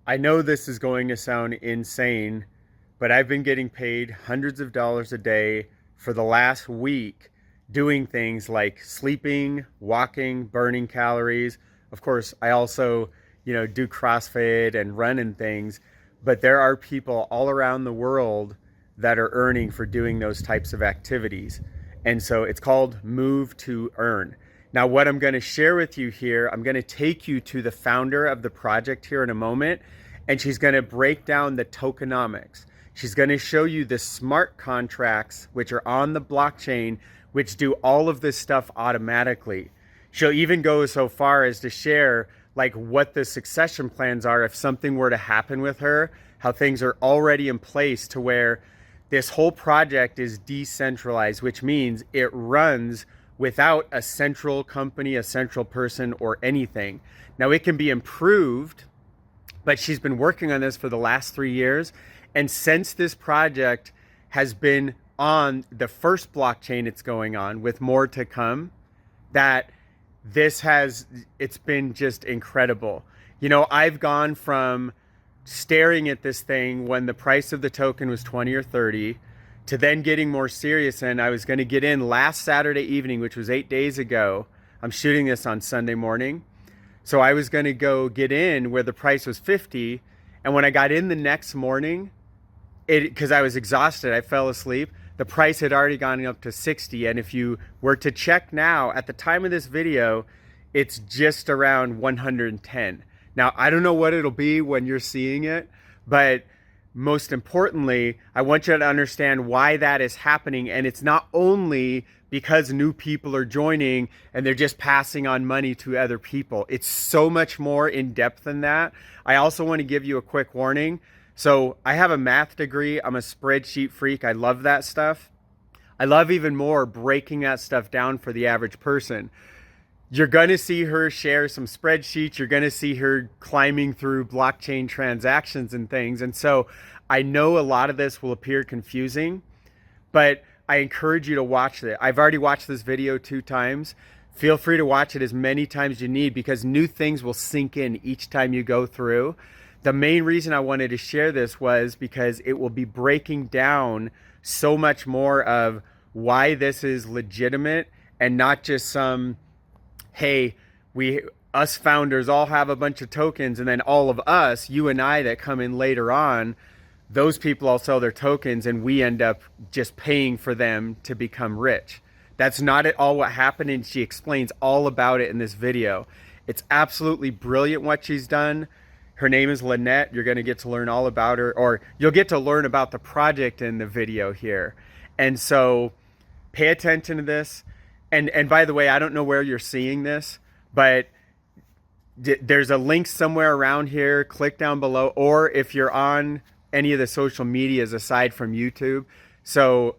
I know this is going to sound insane, but I've been getting paid hundreds of dollars a day for the last week doing things like sleeping, walking, burning calories. Of course, I also, do CrossFit and run and things, but there are people all around the world that are earning for doing those types of activities. And so it's called Move to Earn. Now, what I'm going to share with you here, I'm going to take you to the founder of the project here in a moment, and she's going to break down the tokenomics. She's going to show you the smart contracts, which are on the blockchain, which do all of this stuff automatically. She'll even go so far as to share like what the succession plans are if something were to happen with her, how things are already in place to where this whole project is decentralized, which means it runs without a central company, a central person, or anything. Now, it can be improved, but she's been working on this for the last 3 years. And since this project has been on the first blockchain it's going on, with more to come, that it's been just incredible. I've gone from staring at this thing when the price of the token was 20 or 30 to then getting more serious. And I was going to get in last Saturday evening, which was 8 days ago. I'm shooting this on Sunday morning. So I was going to go get in where the price was 50. And when I got in the next morning, because I was exhausted, I fell asleep. The price had already gone up to 60. And if you were to check now, at the time of this video, it's just around 110. Now, I don't know what it'll be when you're seeing it, but most importantly, I want you to understand why that is happening. And it's not only because new people are joining and they're just passing on money to other people. It's so much more in depth than that. I also want to give you a quick warning. So I have a math degree. I'm a spreadsheet freak. I love that stuff. I love even more breaking that stuff down for the average person. You're going to see her share some spreadsheets. You're going to see her climbing through blockchain transactions and things. And so I know a lot of this will appear confusing, but I encourage you to watch it. I've already watched this video 2 times. Feel free to watch it as many times as you need because new things will sink in each time you go through. The main reason I wanted to share this was because it will be breaking down so much more of why this is legitimate and not just some, hey, us founders all have a bunch of tokens, and then all of us, you and I that come in later on, those people all sell their tokens and we end up just paying for them to become rich. That's not at all what happened, and she explains all about it in this video. It's absolutely brilliant what she's done. Her name is Lynette. You're going to get to learn all about her, or you'll get to learn about the project in the video here. And so pay attention to this. And by the way, I don't know where you're seeing this, but there's a link somewhere around here. Click down below, or if you're on any of the social medias aside from YouTube. So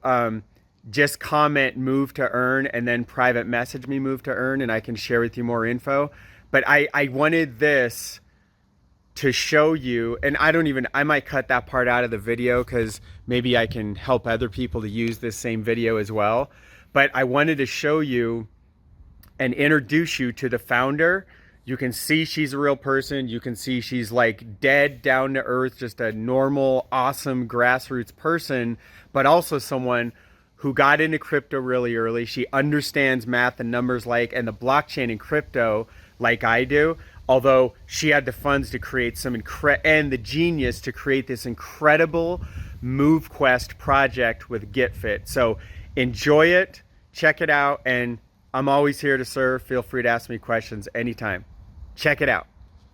just comment Move to Earn and then private message me Move to Earn, and I can share with you more info. But I wanted this to show you, and I might cut that part out of the video because maybe I can help other people to use this same video as well. But I wanted to show you and introduce you to the founder. You can see she's a real person. You can see she's like dead down to earth, just a normal, awesome grassroots person, but also someone who got into crypto really early. She understands math and numbers and the blockchain and crypto like I do. Although she had the funds to create and the genius to create this incredible MoveQuest project with GetFit. So enjoy it, check it out, and I'm always here to serve. Feel free to ask me questions anytime. Check it out.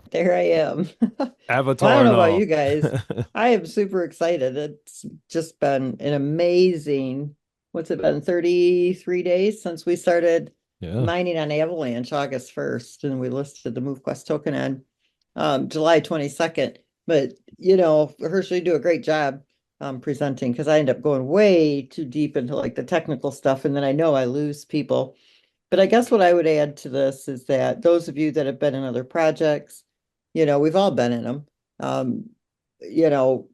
There I am. Well, I Avatar don't and know about all. you guys. I am super excited. It's just been an amazing, what's it been, 33 days since we started Yeah. mining on Avalanche August 1st, and we listed the MoveQuest token on July 22nd. But, Herschel, you do a great job presenting because I end up going way too deep into like the technical stuff, and then I know I lose people. But I guess what I would add to this is that those of you that have been in other projects, we've all been in them. Um, you know,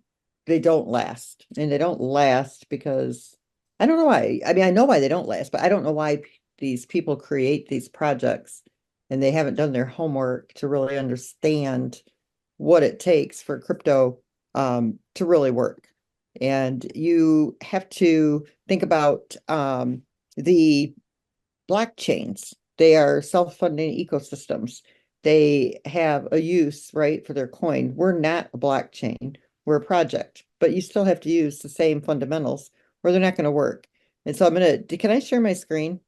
they don't last. And they don't last because I don't know why. I mean, I know why they don't last, but I don't know why these people create these projects and they haven't done their homework to really understand what it takes for crypto to really work. And you have to think about the blockchains. They are self-funding ecosystems. They have a use, right, for their coin. We're not a blockchain, we're a project, but you still have to use the same fundamentals or they're not going to work. And so can I share my screen?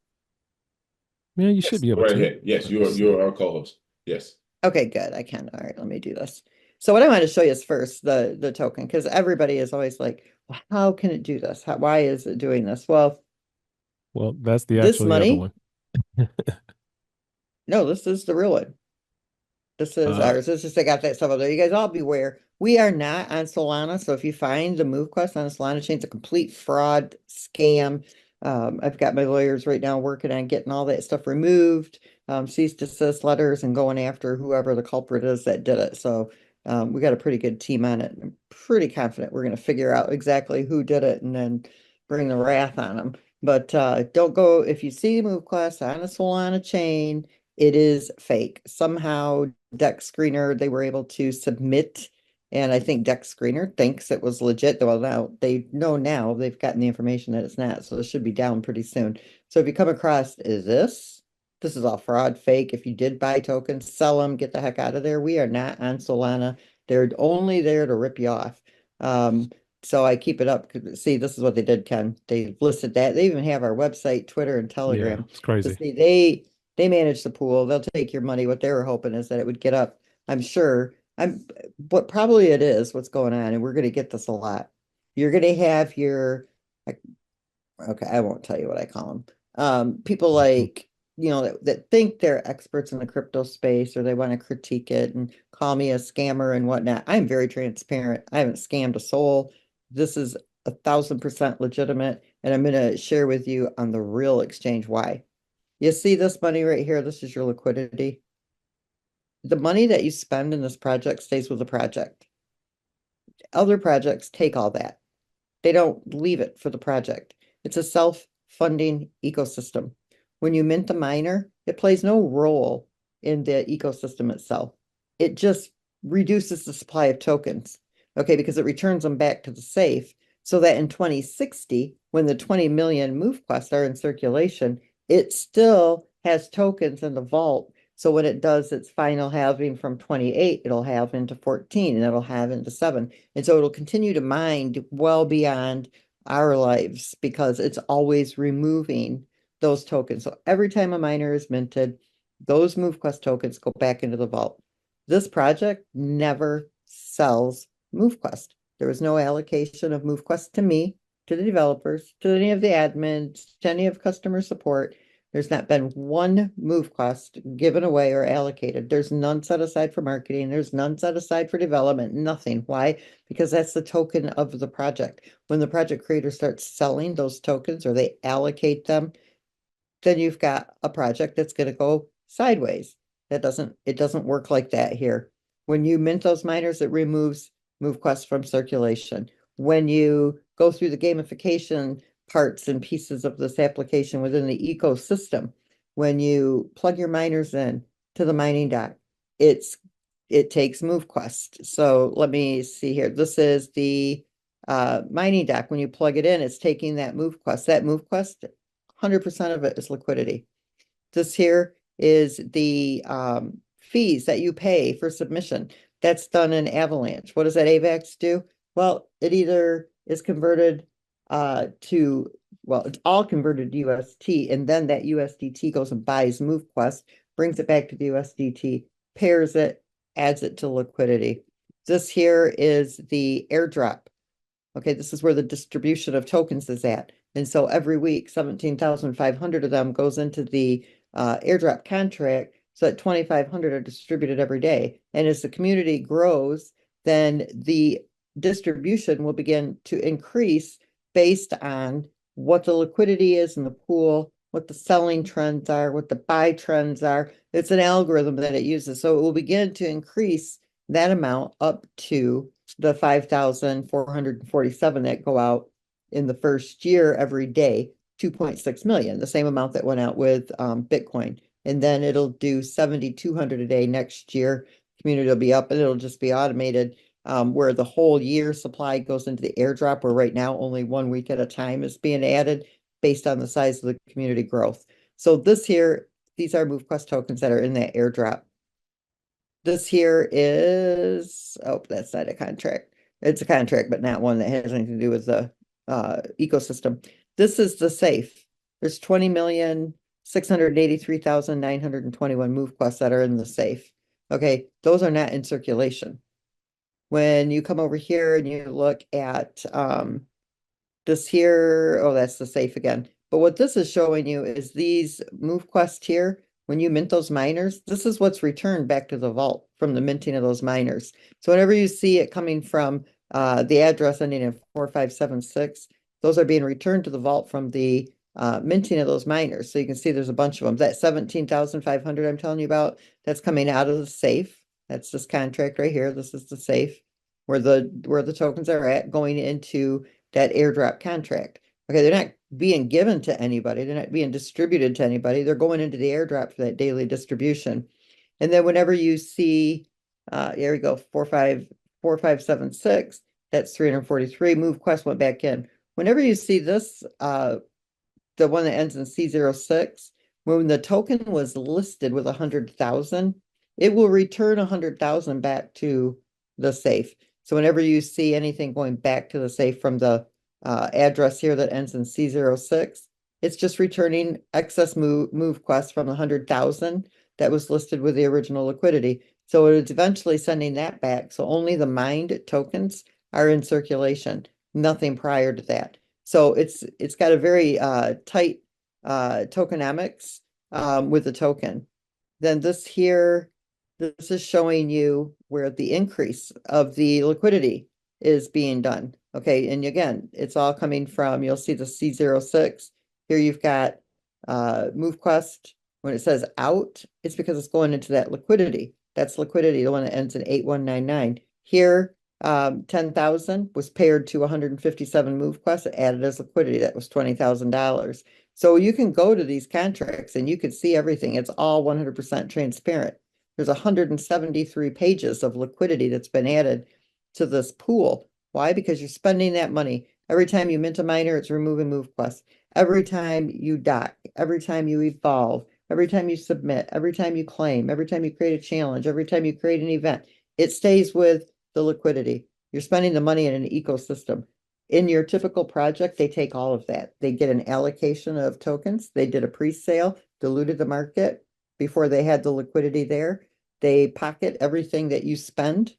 Yeah, you should Yes, be able go right to. ahead. Yes, Let me see. you're our co-host. Yes. Okay, good. I can. All right, let me do this. So what I want to show you is first the token, because everybody is always like, well, how can it do this? Why is it doing this? Well, Well, that's this the other money, one. no, this is the real one. This is Uh, ours. It's just I got that stuff up there. You guys all beware. We are not on Solana. So if you find the MoveQuest on the Solana chain, it's a complete fraud scam. I've got my lawyers right now working on getting all that stuff removed, cease desist letters, and going after whoever the culprit is that did it. So we got a pretty good team on it. I'm pretty confident we're going to figure out exactly who did it and then bring the wrath on them. But don't go if you see MoveQuest on a Solana chain, it is fake. Somehow Deck Screener, they were able to submit, and I think Deck Screener thinks it was legit. Well, now they know now they've gotten the information that it's not, so it should be down pretty soon. So if you come across, this is all fraud, fake. If you did buy tokens, sell them, get the heck out of there. We are not on Solana. They're only there to rip you off. So I keep it up. See, this is what they did, Ken. They listed that. They even have our website, Twitter, and yeah, Telegram. it's To crazy. see, they manage the pool. They'll take your money. What they were hoping is that it would get up. I'm sure. What probably it is what's going on, and we're going to get this a lot. You're going to have okay, I won't tell you what I call them. People like, that think they're experts in the crypto space or they want to critique it and call me a scammer and whatnot. I'm very transparent. I haven't scammed a soul. This is 1,000% legitimate, and I'm going to share with you on the real exchange why. You see this money right here? This is your liquidity. The money that you spend in this project stays with the project. Other projects take all that. They don't leave it for the project. It's a self-funding ecosystem. When you mint a miner, it plays no role in the ecosystem itself. It just reduces the supply of tokens, okay, because it returns them back to the safe so that in 2060, when the 20 million MoveQuest are in circulation, it still has tokens in the vault. So when it does its final halving from 28, it'll halve into 14 and it'll halve into 7. And so it'll continue to mine well beyond our lives because it's always removing those tokens. So every time a miner is minted, those MoveQuest tokens go back into the vault. This project never sells MoveQuest. There was no allocation of MoveQuest to me, to the developers, to any of the admins, to any of customer support. There's not been one MoveQuest given away or allocated. There's none set aside for marketing. There's none set aside for development. Nothing. Why? Because that's the token of the project. When the project creator starts selling those tokens or they allocate them, then you've got a project that's going to go sideways. It doesn't work like that here. When you mint those miners, it removes MoveQuest from circulation. When you go through the gamification parts and pieces of this application within the ecosystem, when you plug your miners in to the mining dock, it takes MoveQuest. So let me see here. This is the mining dock. When you plug it in, it's taking that MoveQuest. That MoveQuest 100% of it is liquidity. This here is the fees that you pay for submission. That's done in Avalanche. What does that AVAX do? Well, it either is converted it's all converted to UST, and then that USDT goes and buys MoveQuest, brings it back to the USDT, pairs it, adds it to liquidity. This here is the airdrop. Okay, this is where the distribution of tokens is at. And so every week, 17,500 of them goes into the airdrop contract so that 2,500 are distributed every day. And as the community grows, then the distribution will begin to increase based on what the liquidity is in the pool, what the selling trends are, what the buy trends are. It's an algorithm that it uses. So it will begin to increase that amount up to the 5,447 that go out in the first year every day, 2.6 million, the same amount that went out with Bitcoin. And then it'll do 7,200 a day next year, community will be up and it'll just be automated, where the whole year supply goes into the airdrop, where right now only 1 week at a time is being added based on the size of the community growth. So this here, these are MoveQuest tokens that are in that airdrop. This here is, oh, that's not a contract. It's a contract, but not one that has anything to do with the ecosystem. This is the safe. There's 20,683,921 MoveQuests that are in the safe. Okay, those are not in circulation. When you come over here and you look at this here, oh, that's the safe again. But what this is showing you is these MoveQuest here, when you mint those miners, this is what's returned back to the vault from the minting of those miners. So whenever you see it coming from the address ending in 4576, those are being returned to the vault from the minting of those miners. So you can see there's a bunch of them. That 17,500 I'm telling you about, that's coming out of the safe. That's this contract right here. This is the safe where the tokens are at, going into that airdrop contract. Okay, they're not being given to anybody. They're not being distributed to anybody. They're going into the airdrop for that daily distribution. And then whenever you see, there we go, 4576, that's 343. MoveQuest went back in. Whenever you see this, the one that ends in C06, when the token was listed with 100,000, it will return 100,000 back to the safe. So whenever you see anything going back to the safe from the address here that ends in C06, it's just returning excess MoveQuest from the 100,000 that was listed with the original liquidity. So it's eventually sending that back. So only the mined tokens are in circulation, nothing prior to that. So it's got a very tight tokenomics with the token. Then this here, this is showing you where the increase of the liquidity is being done. Okay, and again, it's all coming from, you'll see the C06. Here you've got MoveQuest. When it says out, it's because it's going into that liquidity. That's liquidity, the one that ends in 8199. Here, 10,000 was paired to 157 MoveQuest, added as liquidity. That was $20,000. So you can go to these contracts and you can see everything. It's all 100% transparent. There's 173 pages of liquidity that's been added to this pool. Why? Because you're spending that money. Every time you mint a miner, it's removing MoveQuest. Every time you dock, every time you evolve, every time you submit, every time you claim, every time you create a challenge, every time you create an event, it stays with the liquidity. You're spending the money in an ecosystem. In your typical project, they take all of that. They get an allocation of tokens. They did a pre-sale, diluted the market before they had the liquidity there. They pocket everything that you spend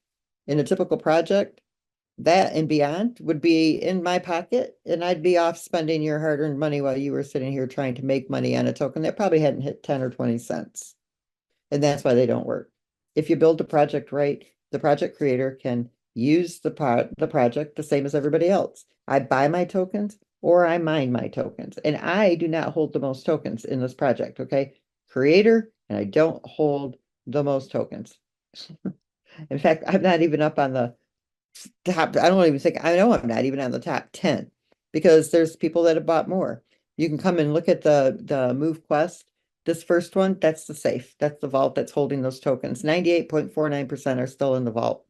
in a typical project. That and beyond would be in my pocket, and I'd be off spending your hard-earned money while you were sitting here trying to make money on a token that probably hadn't hit 10 or 20 cents. And that's why they don't work. If you build a project right, the project creator can use the project the same as everybody else. I buy my tokens or I mine my tokens, and I do not hold the most tokens in this project, okay? Creator, and I don't hold the most tokens. In fact, I'm not even up on the top. I don't even think, I know I'm not even on the top 10 because there's people that have bought more. You can come and look at the MoveQuest. This first one, that's the safe. That's the vault that's holding those tokens. 98.49% are still in the vault.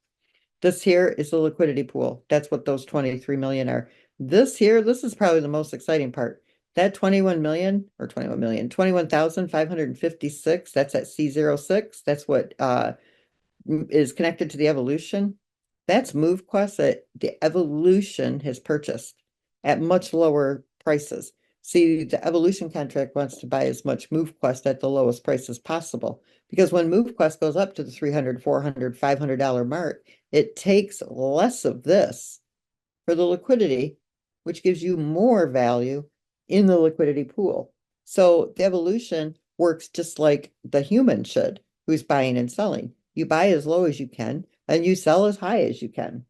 This here is the liquidity pool. That's what those 23 million are. This here, this is probably the most exciting part. That 21 million or 21 million, 21,556, that's at C06. That's what is connected to the evolution. That's MoveQuest that the evolution has purchased at much lower prices. See, the evolution contract wants to buy as much MoveQuest at the lowest price as possible. Because when MoveQuest goes up to the $300, $400, $500 mark, it takes less of this for the liquidity, which gives you more value in the liquidity pool. So the evolution works just like the human should, who's buying and selling. You buy as low as you can, and you sell as high as you can.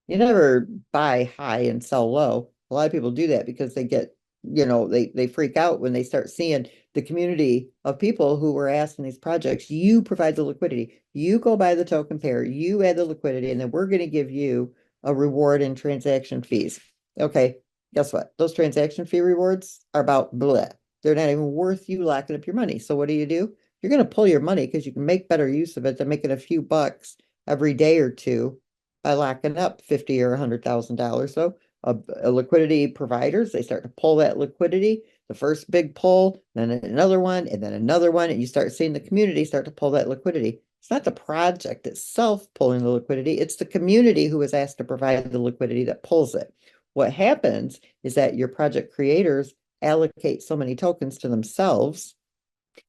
You never buy high and sell low. A lot of people do that because they get, they freak out when they start seeing the community of people who were asked in these projects. You provide the liquidity. You go buy the token pair. You add the liquidity, and then we're going to give you a reward in transaction fees. Okay, guess what? Those transaction fee rewards are about bleh. They're not even worth you locking up your money. So what do? you're going to pull your money because you can make better use of it than making a few bucks every day or two by locking up 50 or $100,000. So a liquidity providers, they start to pull that liquidity, the first big pull, then another one, and then another one, and you start seeing the community start to pull that liquidity. It's not the project itself pulling the liquidity, it's the community who is asked to provide the liquidity that pulls it. What happens is that your project creators allocate so many tokens to themselves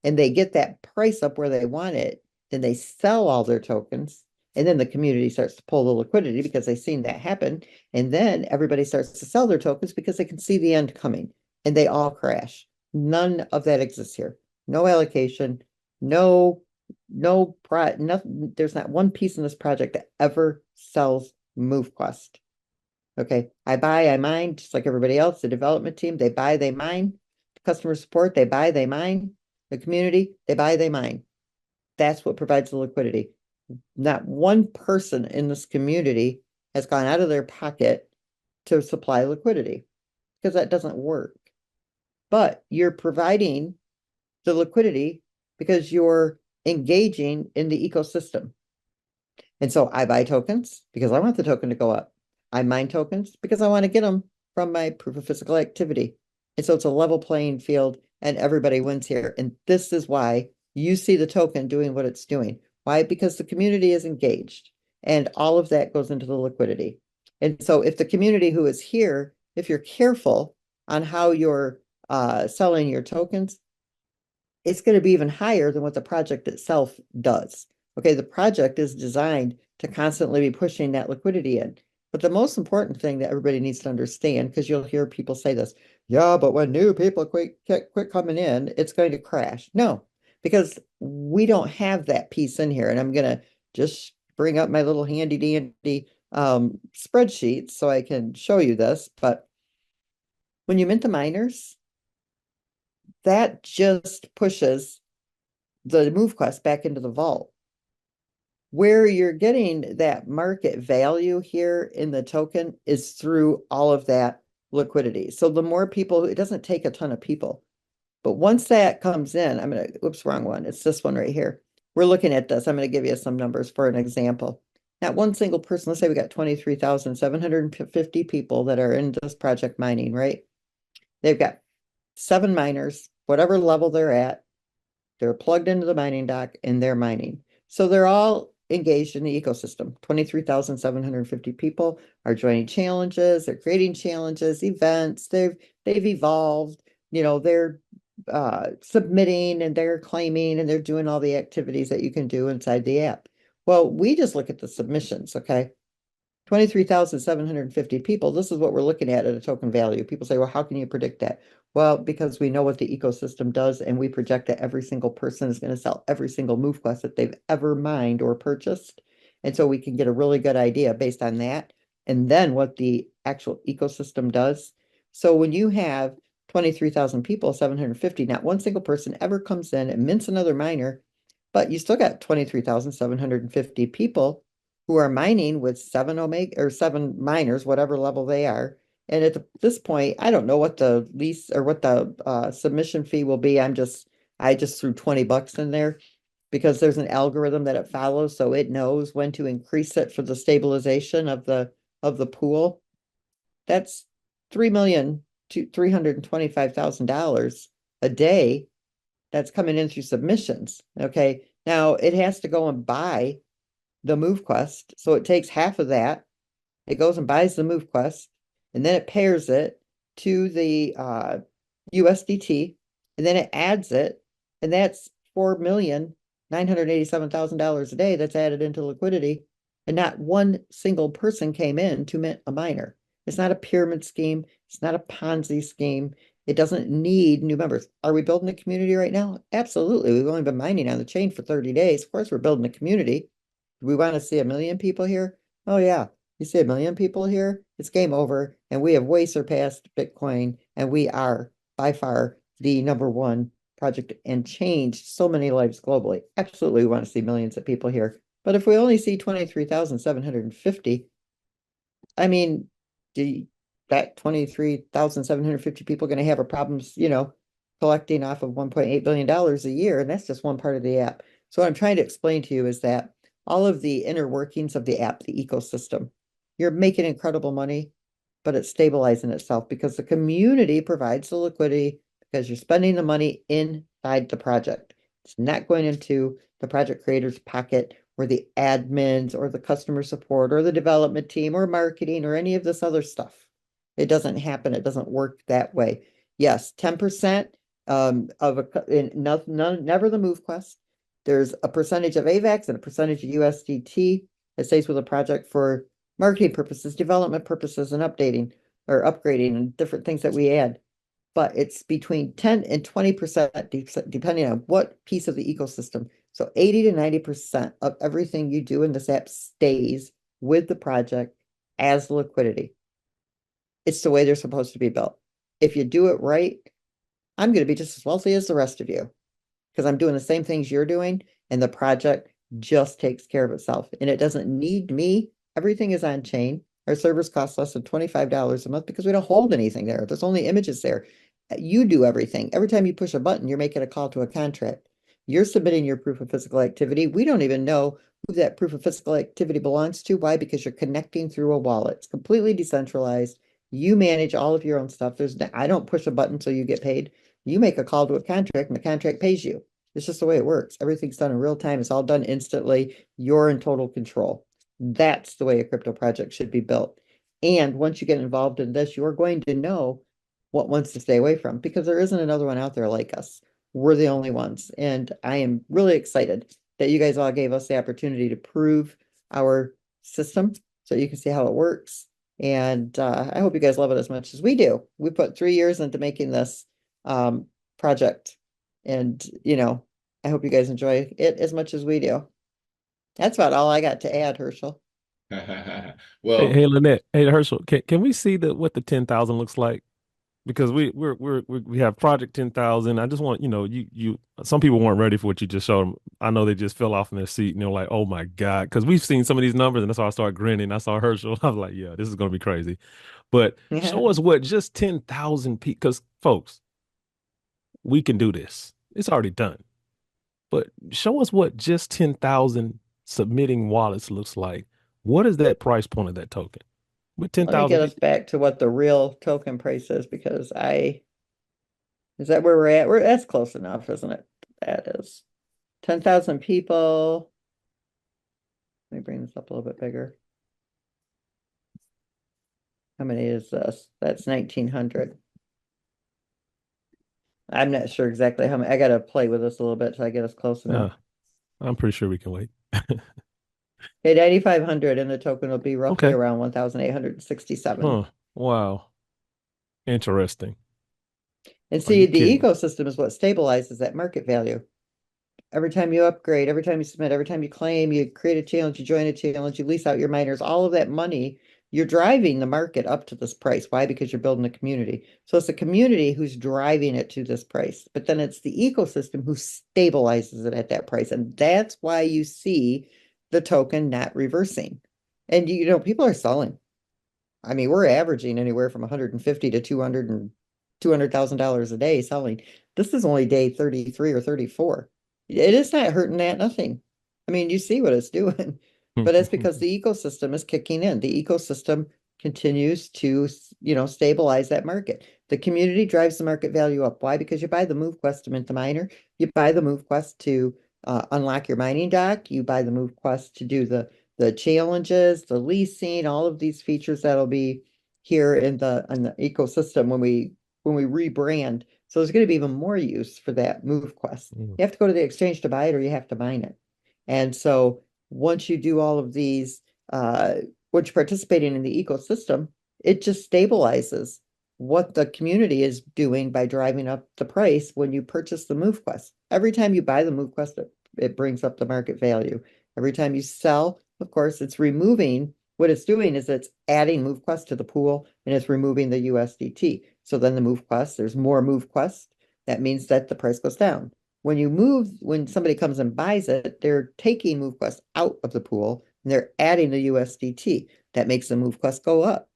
and they get that price up where they want it, then they sell all their tokens. And then the community starts to pull the liquidity because they've seen that happen. And then everybody starts to sell their tokens because they can see the end coming and they all crash. None of that exists here. No allocation, no, nothing. There's not one piece in this project that ever sells MoveQuest. Okay, I buy, I mine, just like everybody else. The development team, they buy, they mine. Customer support, they buy, they mine. The community, they buy, they mine. That's what provides the liquidity. Not one person in this community has gone out of their pocket to supply liquidity because that doesn't work. But you're providing the liquidity because you're engaging in the ecosystem. And so I buy tokens because I want the token to go up. I mine tokens because I want to get them from my proof of physical activity. And so it's a level playing field and everybody wins here. And this is why you see the token doing what it's doing. Why? Because the community is engaged and all of that goes into the liquidity. And so if the community who is here, if you're careful on how you're selling your tokens, it's going to be even higher than what the project itself does. Okay, the project is designed to constantly be pushing that liquidity in. But the most important thing that everybody needs to understand, because you'll hear people say this, yeah, but when new people quit coming in, it's going to crash. No, because we don't have that piece in here. And I'm going to just bring up my little handy dandy spreadsheet so I can show you this. But when you mint the miners, that just pushes the MoveQuest back into the vault. Where you're getting that market value here in the token is through all of that liquidity. So the more people, it doesn't take a ton of people. But once that comes in, I'm going to, oops, wrong one. It's this one right here. We're looking at this. I'm going to give you some numbers for an example. Not one single person, let's say we got 23,750 people that are in this project mining, right? They've got 7 miners, whatever level they're at. They're plugged into the mining dock and they're mining. So they're all engaged in the ecosystem. 23,750 people are joining challenges, they're creating challenges, events, they've evolved, they're submitting and they're claiming and they're doing all the activities that you can do inside the app. Well, we just look at the submissions, okay? 23,750 people, this is what we're looking at a token value. People say, well, how can you predict that? Well, because we know what the ecosystem does and we project that every single person is going to sell every single MoveQuest that they've ever mined or purchased. And so we can get a really good idea based on that. And then what the actual ecosystem does. So when you have 23,000 people, 750, not one single person ever comes in and mints another miner, but you still got 23,750 people who are mining with 7 Omega or 7 miners, whatever level they are. And at this point, I don't know what the lease or what the submission fee will be. I just threw 20 bucks in there because there's an algorithm that it follows, so it knows when to increase it for the stabilization of the pool. That's $3,000,000 to $325,000 a day that's coming in through submissions. Okay. Now it has to go and buy the MoveQuest. So it takes half of that. It goes and buys the MoveQuest, and then it pairs it to the USDT, and then it adds it, and that's $4,987,000 a day that's added into liquidity. And not one single person came in to mint a miner. It's not a pyramid scheme. It's not a Ponzi scheme. It doesn't need new members. Are we building a community right now? Absolutely. We've only been mining on the chain for 30 days. Of course, we're building a community. Do we want to see 1,000,000 people here? Oh, yeah. You see 1,000,000 people here? It's game over. And we have way surpassed Bitcoin. And we are by far the #1 project and changed so many lives globally. Absolutely, we want to see millions of people here. But if we only see 23,750, I mean, that 23,750 people going to have a problems, collecting off of $1.8 billion a year, and that's just one part of the app. So what I'm trying to explain to you is that all of the inner workings of the app, the ecosystem, you're making incredible money, but it's stabilizing itself because the community provides the liquidity because you're spending the money inside the project. It's not going into the project creator's pocket or the admins or the customer support or the development team or marketing or any of this other stuff. It doesn't happen. It doesn't work that way. Yes, 10% of never the MoveQuest. There's a percentage of AVAX and a percentage of USDT that stays with a project for marketing purposes, development purposes, and updating or upgrading and different things that we add. But it's between 10 and 20% depending on what piece of the ecosystem. So 80 to 90% of everything you do in this app stays with the project as liquidity. It's the way they're supposed to be built. If you do it right, I'm going to be just as wealthy as the rest of you because I'm doing the same things you're doing, and the project just takes care of itself. And it doesn't need me. Everything is on chain. Our servers cost less than $25 a month because we don't hold anything there. There's only images there. You do everything. Every time you push a button, you're making a call to a contract. You're submitting your proof of physical activity. We don't even know who that proof of physical activity belongs to. Why? Because you're connecting through a wallet. It's completely decentralized. You manage all of your own stuff. I don't push a button so you get paid. You make a call to a contract and the contract pays you. It's just the way it works. Everything's done in real time. It's all done instantly. You're in total control. That's the way a crypto project should be built. And once you get involved in this, you're going to know what ones to stay away from because there isn't another one out there like us. We're the only ones. And I am really excited that you guys all gave us the opportunity to prove our system so you can see how it works. And I hope you guys love it as much as we do. We put 3 years into making this project. And, I hope you guys enjoy it as much as we do. That's about all I got to add, Herschel. Hey, Well, hey, Lynette. Hey, Herschel. Can we see what the 10,000 looks like? Because we have Project 10,000. I just want, you some people weren't ready for what you just showed them. I know they just fell off in their seat and they're like, oh my God. Because we've seen some of these numbers and that's why I started grinning. I saw Herschel. I was like, yeah, this is gonna be crazy. But show us what just 10,000 people, because folks, we can do this. It's already done. But show us what just 10,000 submitting wallets looks like. What is that price point of that token? With Let me 10,000 get us people. back to what the real token price is because is that where we're at? That's close enough, isn't it? That is 10,000 people. Let me bring this up a little bit bigger. How many is this? That's 1,900. I'm not sure exactly how many. I got to play with this a little bit till I get us close enough. I'm pretty sure we can wait. Okay, 9,500 and the token will be roughly Okay. around 1,867. Huh. Wow. Interesting. And Are you see, the kidding? ecosystem is what stabilizes that market value. Every time you upgrade, every time you submit, every time you claim, you create a challenge, you join a challenge, you lease out your miners, all of that money, you're driving the market up to this price. Why? Because you're building a community. So it's the community who's driving it to this price, but then it's the ecosystem who stabilizes it at that price. And that's why you see the token not reversing. And people are selling. I mean, we're averaging anywhere from 150 to 200 and $200,000 a day selling. This is only day 33 or 34. It is not hurting that nothing. I mean, you see what it's doing, but it's because the ecosystem is kicking in. The ecosystem continues to, stabilize that market. The community drives the market value up. Why? Because you buy the MoveQuest to mint the miner. You buy the MoveQuest to unlock your mining dock. You buy the MoveQuest to do the challenges, the leasing, all of these features that'll be here in the ecosystem when we rebrand. So there's going to be even more use for that MoveQuest. You have to go to the exchange to buy it or you have to mine it. And so once you do all of these, once you're participating in the ecosystem, it just stabilizes what the community is doing by driving up the price when you purchase the MoveQuest. Every time you buy the MoveQuest, it brings up the market value. Every time you sell, of course, it's removing, what it's doing is it's adding MoveQuest to the pool and it's removing the USDT. So then the MoveQuest, there's more MoveQuest. That means that the price goes down. When somebody comes and buys it, they're taking MoveQuest out of the pool and they're adding the USDT. That makes the MoveQuest go up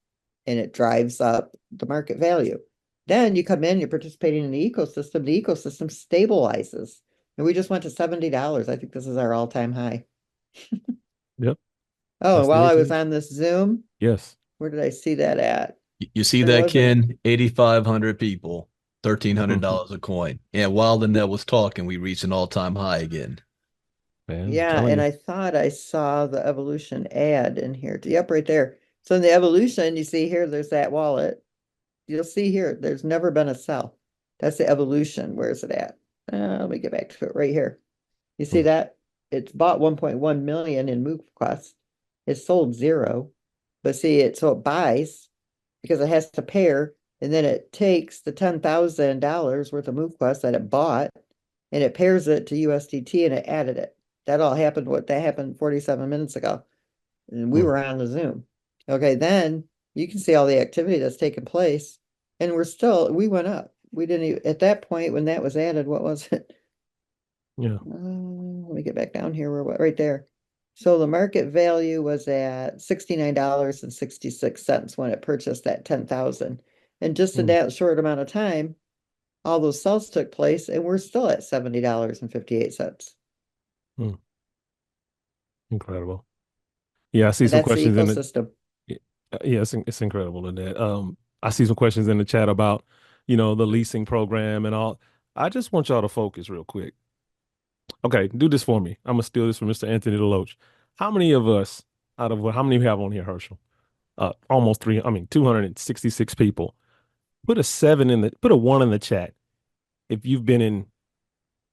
and it drives up the market value. Then you come in, you're participating in the ecosystem stabilizes. And we just went to $70. I think this is our all-time high. Yep. Oh, That's and the while I was indication. on this Zoom, Yes. where did I see that at? You see There that, wasn't. Ken? 8,500 people, $1,300 a coin. Yeah, while Lynette was talking, we reached an all-time high again. Man, I'm Yeah, telling and you. I thought I saw the evolution ad in here. Yep, right there. So in the evolution, you see here, there's that wallet. You'll see here, there's never been a sell. That's the evolution. Where is it at? Let me get back to it right here. You see Hmm. that? It's bought 1.1 million in MoveQuest. It sold 0. But see it, so it buys because it has to pair, and then it takes the $10,000 worth of MoveQuest that it bought and it pairs it to USDT and it added it. That all happened, that happened 47 minutes ago. And we Hmm. were on the Zoom. Okay, then you can see all the activity that's taken place. And we went up. We didn't even, at that point when that was added, what was it? Yeah. Let me get back down here. Right there. So the market value was at $69.66 when it purchased that 10,000. And just in Hmm. that short amount of time, all those sales took place and we're still at $70.58. Hmm. Incredible. Yeah, I see And some that's the questions in the ecosystem. yeah, it's incredible in that. I see some questions in the chat about, the leasing program and all. I just want y'all to focus real quick. Okay, do this for me. I'm gonna steal this from Mr. Anthony DeLoach. How many of us out of how many we have on here, Herschel? Almost 266 people. Put a one in the chat if you've been in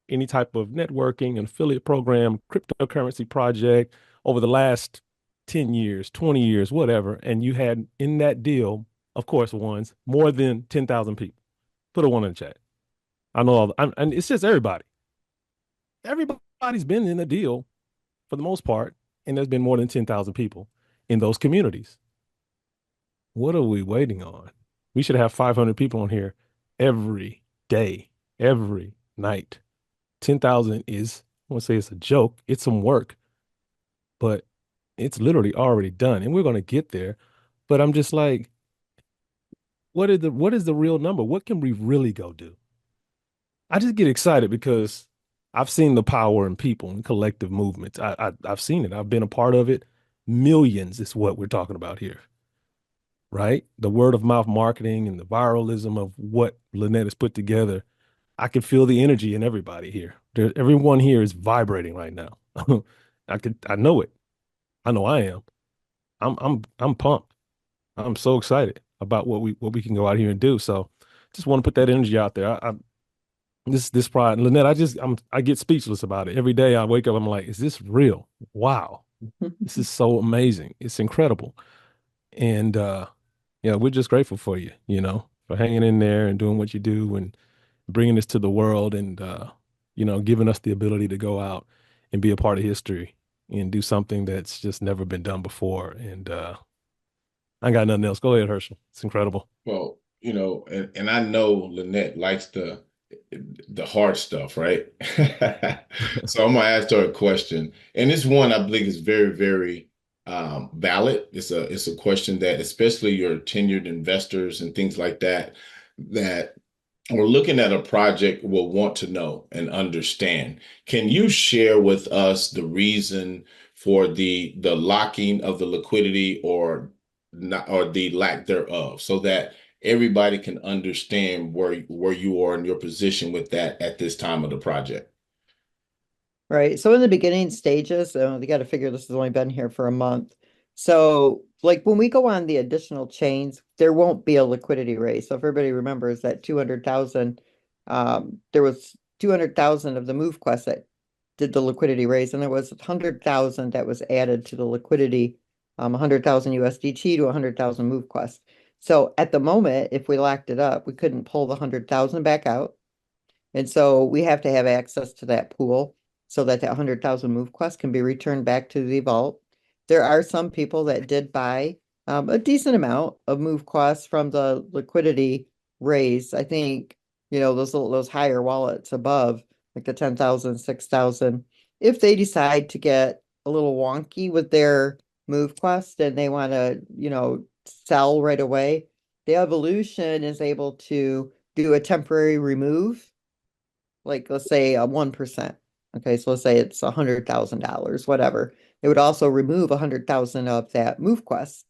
any type of networking, an affiliate program, cryptocurrency project over the last 10 years, 20 years, whatever, and you had in that deal, of course, ones, more than 10,000 people. Put a one in the chat. I know and it's just everybody. Everybody's been in a deal for the most part, and there's been more than 10,000 people in those communities. What are we waiting on? We should have 500 people on here every day, every night. 10,000 is, I won't say it's a joke, it's some work, but it's literally already done. And we're going to get there. But I'm just like, what is the real number? What can we really go do? I just get excited because I've seen the power in people and collective movements. I've seen it. I've been a part of it. Millions is what we're talking about here, right? The word of mouth marketing and the viralism of what Lynette has put together. I can feel the energy in everybody here. Everyone here is vibrating right now. I know it. I know I am. I'm pumped. I'm so excited about what we can go out here and do. So just want to put that energy out there. This pride, Lynette, I get speechless about it. Every day I wake up, I'm like, is this real? Wow. This is so amazing. It's incredible. And yeah, we're just grateful for you, for hanging in there and doing what you do and bringing this to the world and giving us the ability to go out and be a part of history and do something that's just never been done before. And I got nothing else. Go ahead, Herschel. It's incredible. Well, and I know Lynette likes the hard stuff, right? So I'm gonna ask her a question, and this one I believe is very, very valid. It's a question that especially your tenured investors and things like that or looking at a project will want to know and understand. Can you share with us the reason for the locking of the liquidity or not, or the lack thereof, so that everybody can understand where you are in your position with that at this time of the project? Right. So in the beginning stages, they got to figure this has only been here for a month. So like when we go on the additional chains, there won't be a liquidity raise. So if everybody remembers that 200,000, there was 200,000 of the MoveQuest that did the liquidity raise, and there was 100,000 that was added to the liquidity, 100,000 USDT to 100,000 MoveQuest. So at the moment, if we locked it up, we couldn't pull the 100,000 back out. And so we have to have access to that pool so that 100,000 MoveQuest can be returned back to the vault. There are some people that did buy a decent amount of MoveQuest from the liquidity raise. I think, those higher wallets above, like the 10,000, 6,000. If they decide to get a little wonky with their MoveQuest and they want to, sell right away, the evolution is able to do a temporary remove, like let's say a 1%. Okay, so let's say it's $100,000, whatever. It would also remove 100,000 of that MoveQuest.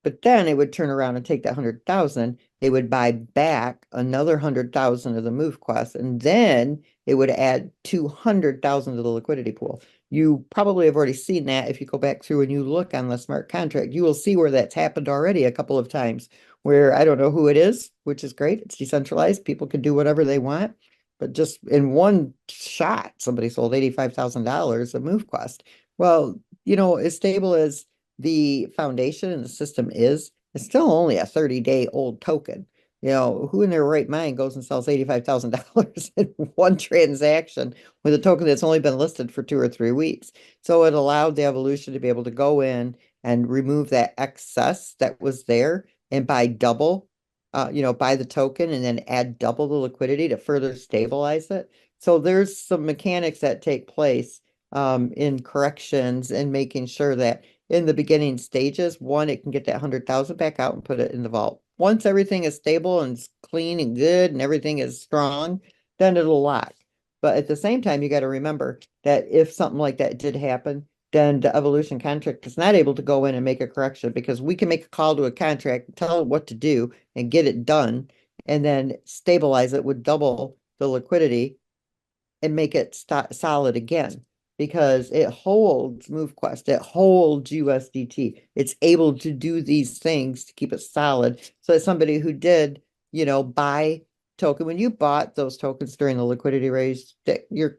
But then it would turn around and take that 100,000. They would buy back another 100,000 of the MoveQuest, and then it would add 200,000 to the liquidity pool. You probably have already seen that. If you go back through and you look on the smart contract, you will see where that's happened already a couple of times. Where I don't know who it is, which is great. It's decentralized. People can do whatever they want. But just in one shot, somebody sold $85,000 of MoveQuest. Well, as stable as the foundation and the system is, it's still only a 30-day old token. Who in their right mind goes and sells $85,000 in one transaction with a token that's only been listed for 2 or 3 weeks? So it allowed the evolution to be able to go in and remove that excess that was there and buy double, buy the token and then add double the liquidity to further stabilize it. So there's some mechanics that take place in corrections and making sure that in the beginning stages, one, it can get that 100,000 back out and put it in the vault. Once everything is stable and clean and good and everything is strong, then it'll lock. But at the same time, you got to remember that if something like that did happen, then the evolution contract is not able to go in and make a correction, because we can make a call to a contract, tell it what to do and get it done, and then stabilize it with double the liquidity and make it solid again, because it holds MoveQuest, it holds USDT. It's able to do these things to keep it solid. So as somebody who did, buy token, when you bought those tokens during the liquidity raise, that you're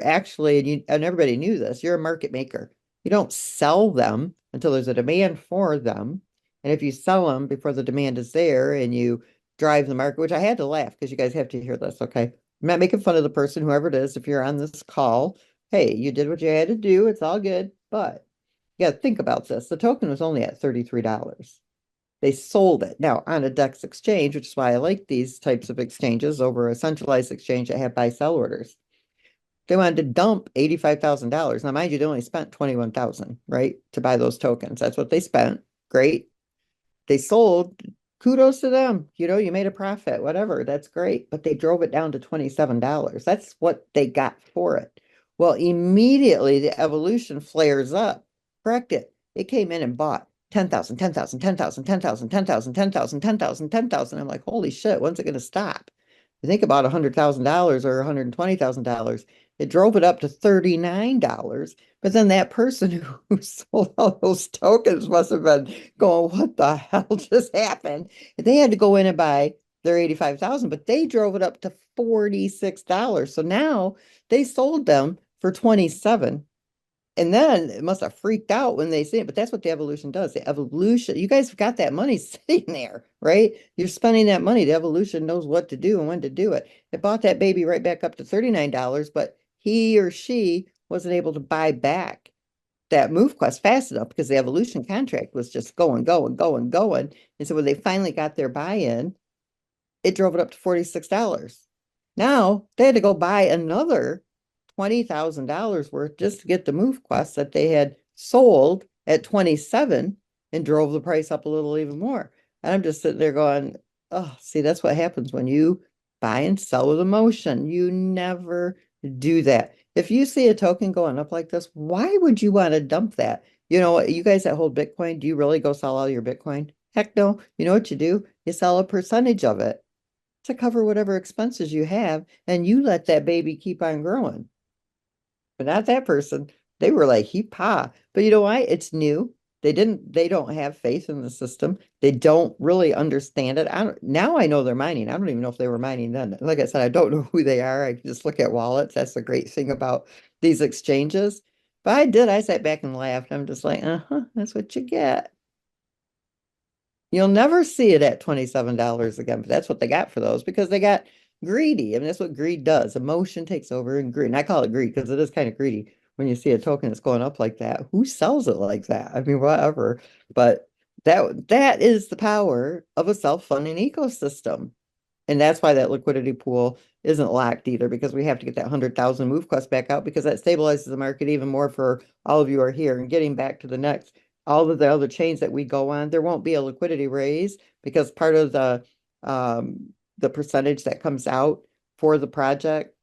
actually, and everybody knew this, you're a market maker. You don't sell them until there's a demand for them. And if you sell them before the demand is there and you drive the market, which I had to laugh because you guys have to hear this, okay? I'm not making fun of the person, whoever it is. If you're on this call, hey, you did what you had to do. It's all good. But yeah, think about this. The token was only at $33. They sold it. Now, on a DEX exchange, which is why I like these types of exchanges over a centralized exchange that have buy-sell orders, they wanted to dump $85,000. Now, mind you, they only spent $21,000, right, to buy those tokens. That's what they spent. Great. They sold. Kudos to them. You made a profit, whatever. That's great. But they drove it down to $27. That's what they got for it. Well, immediately the evolution flares up. Correct it. It came in and bought 10,000, 10,000, 10,000, 10,000, 10,000, 10,000, 10,000, 10,000. I'm like, holy shit, when's it going to stop? You think about $100,000 or $120,000. It drove it up to $39. But then that person who sold all those tokens must have been going, what the hell just happened? And they had to go in and buy their 85,000, but they drove it up to $46. So now they sold them for 27. And then it must have freaked out when they see it. But that's what the evolution does. The evolution, you guys have got that money sitting there, right? You're spending that money. The evolution knows what to do and when to do it. It bought that baby right back up to $39, but he or she wasn't able to buy back that MoveQuest fast enough because the evolution contract was just going, going, going, going. And so when they finally got their buy-in, it drove it up to $46. Now they had to go buy another $20,000 worth just to get the MoveQuest that they had sold at 27 and drove the price up a little even more. And I'm just sitting there going, oh, see, that's what happens when you buy and sell with emotion. You never do that. If you see a token going up like this, why would you want to dump that? You guys that hold Bitcoin, do you really go sell all your Bitcoin? Heck no. You know what you do? You sell a percentage of it to cover whatever expenses you have, and you let that baby keep on growing. But not that person. They were like, hee-haw. But you know why? It's new. They don't have faith in the system. They don't really understand it. Now I know they're mining. I don't even know if they were mining then. Like I said, I don't know who they are. I just look at wallets. That's the great thing about these exchanges. But I sat back and laughed. I'm just like, that's what you get. You'll never see it at $27 again, but that's what they got for those because they got greedy. I mean, that's what greed does. Emotion takes over and greed. And I call it greed because it is kind of greedy when you see a token that's going up like that. Who sells it like that? I mean, whatever. But that is the power of a self-funding ecosystem. And that's why that liquidity pool isn't locked either, because we have to get that 100,000 MoveQuest back out because that stabilizes the market even more for all of you who are here. And getting back to the next all of the other chains that we go on, there won't be a liquidity raise because part of the percentage that comes out for the project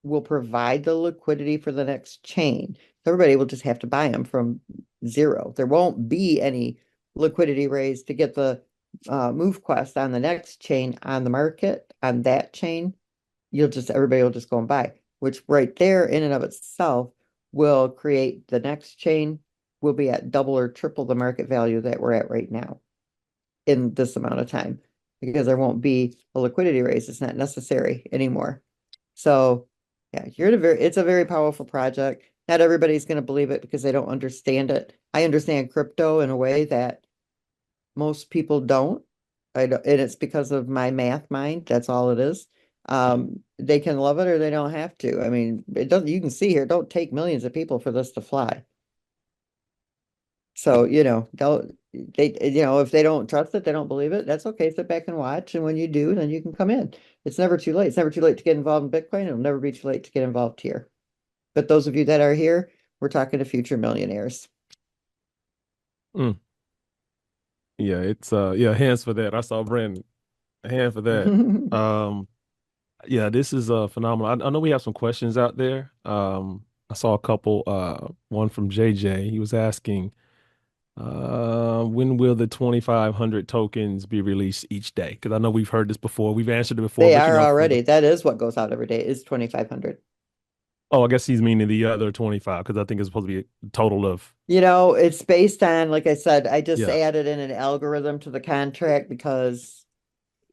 will provide the liquidity for the next chain. Everybody will just have to buy them from zero. There won't be any liquidity raise to get the MoveQuest on the next chain on the market on that chain. Everybody will just go and buy, which right there in and of itself will create the next chain will be at double or triple the market value that we're at right now in this amount of time because there won't be a liquidity raise. It's not necessary anymore. So yeah, it's a very powerful project. Not everybody's going to believe it because they don't understand it. I understand crypto in a way that most people don't. And it's because of my math mind. That's all it is. They can love it or they don't have to. I mean, it doesn't, you can see here, don't take millions of people for this to fly. So, if they don't trust it, they don't believe it, that's okay. Sit back and watch. And when you do, then you can come in. It's never too late. It's never too late to get involved in Bitcoin. It'll never be too late to get involved here. But those of you that are here, we're talking to future millionaires. Mm. Yeah, it's hands for that. I saw Brandon, a hand for that. Yeah, this is phenomenal. I know we have some questions out there. I saw a couple, one from JJ. He was asking, when will the 2,500 tokens be released each day? Because I know we've heard this before. We've answered it before, They but are already. That is what goes out every day is 2,500. Oh, I guess he's meaning the other 25 because I think it's supposed to be a total of. It's based on, like I said, I just Yeah. added in an algorithm to the contract because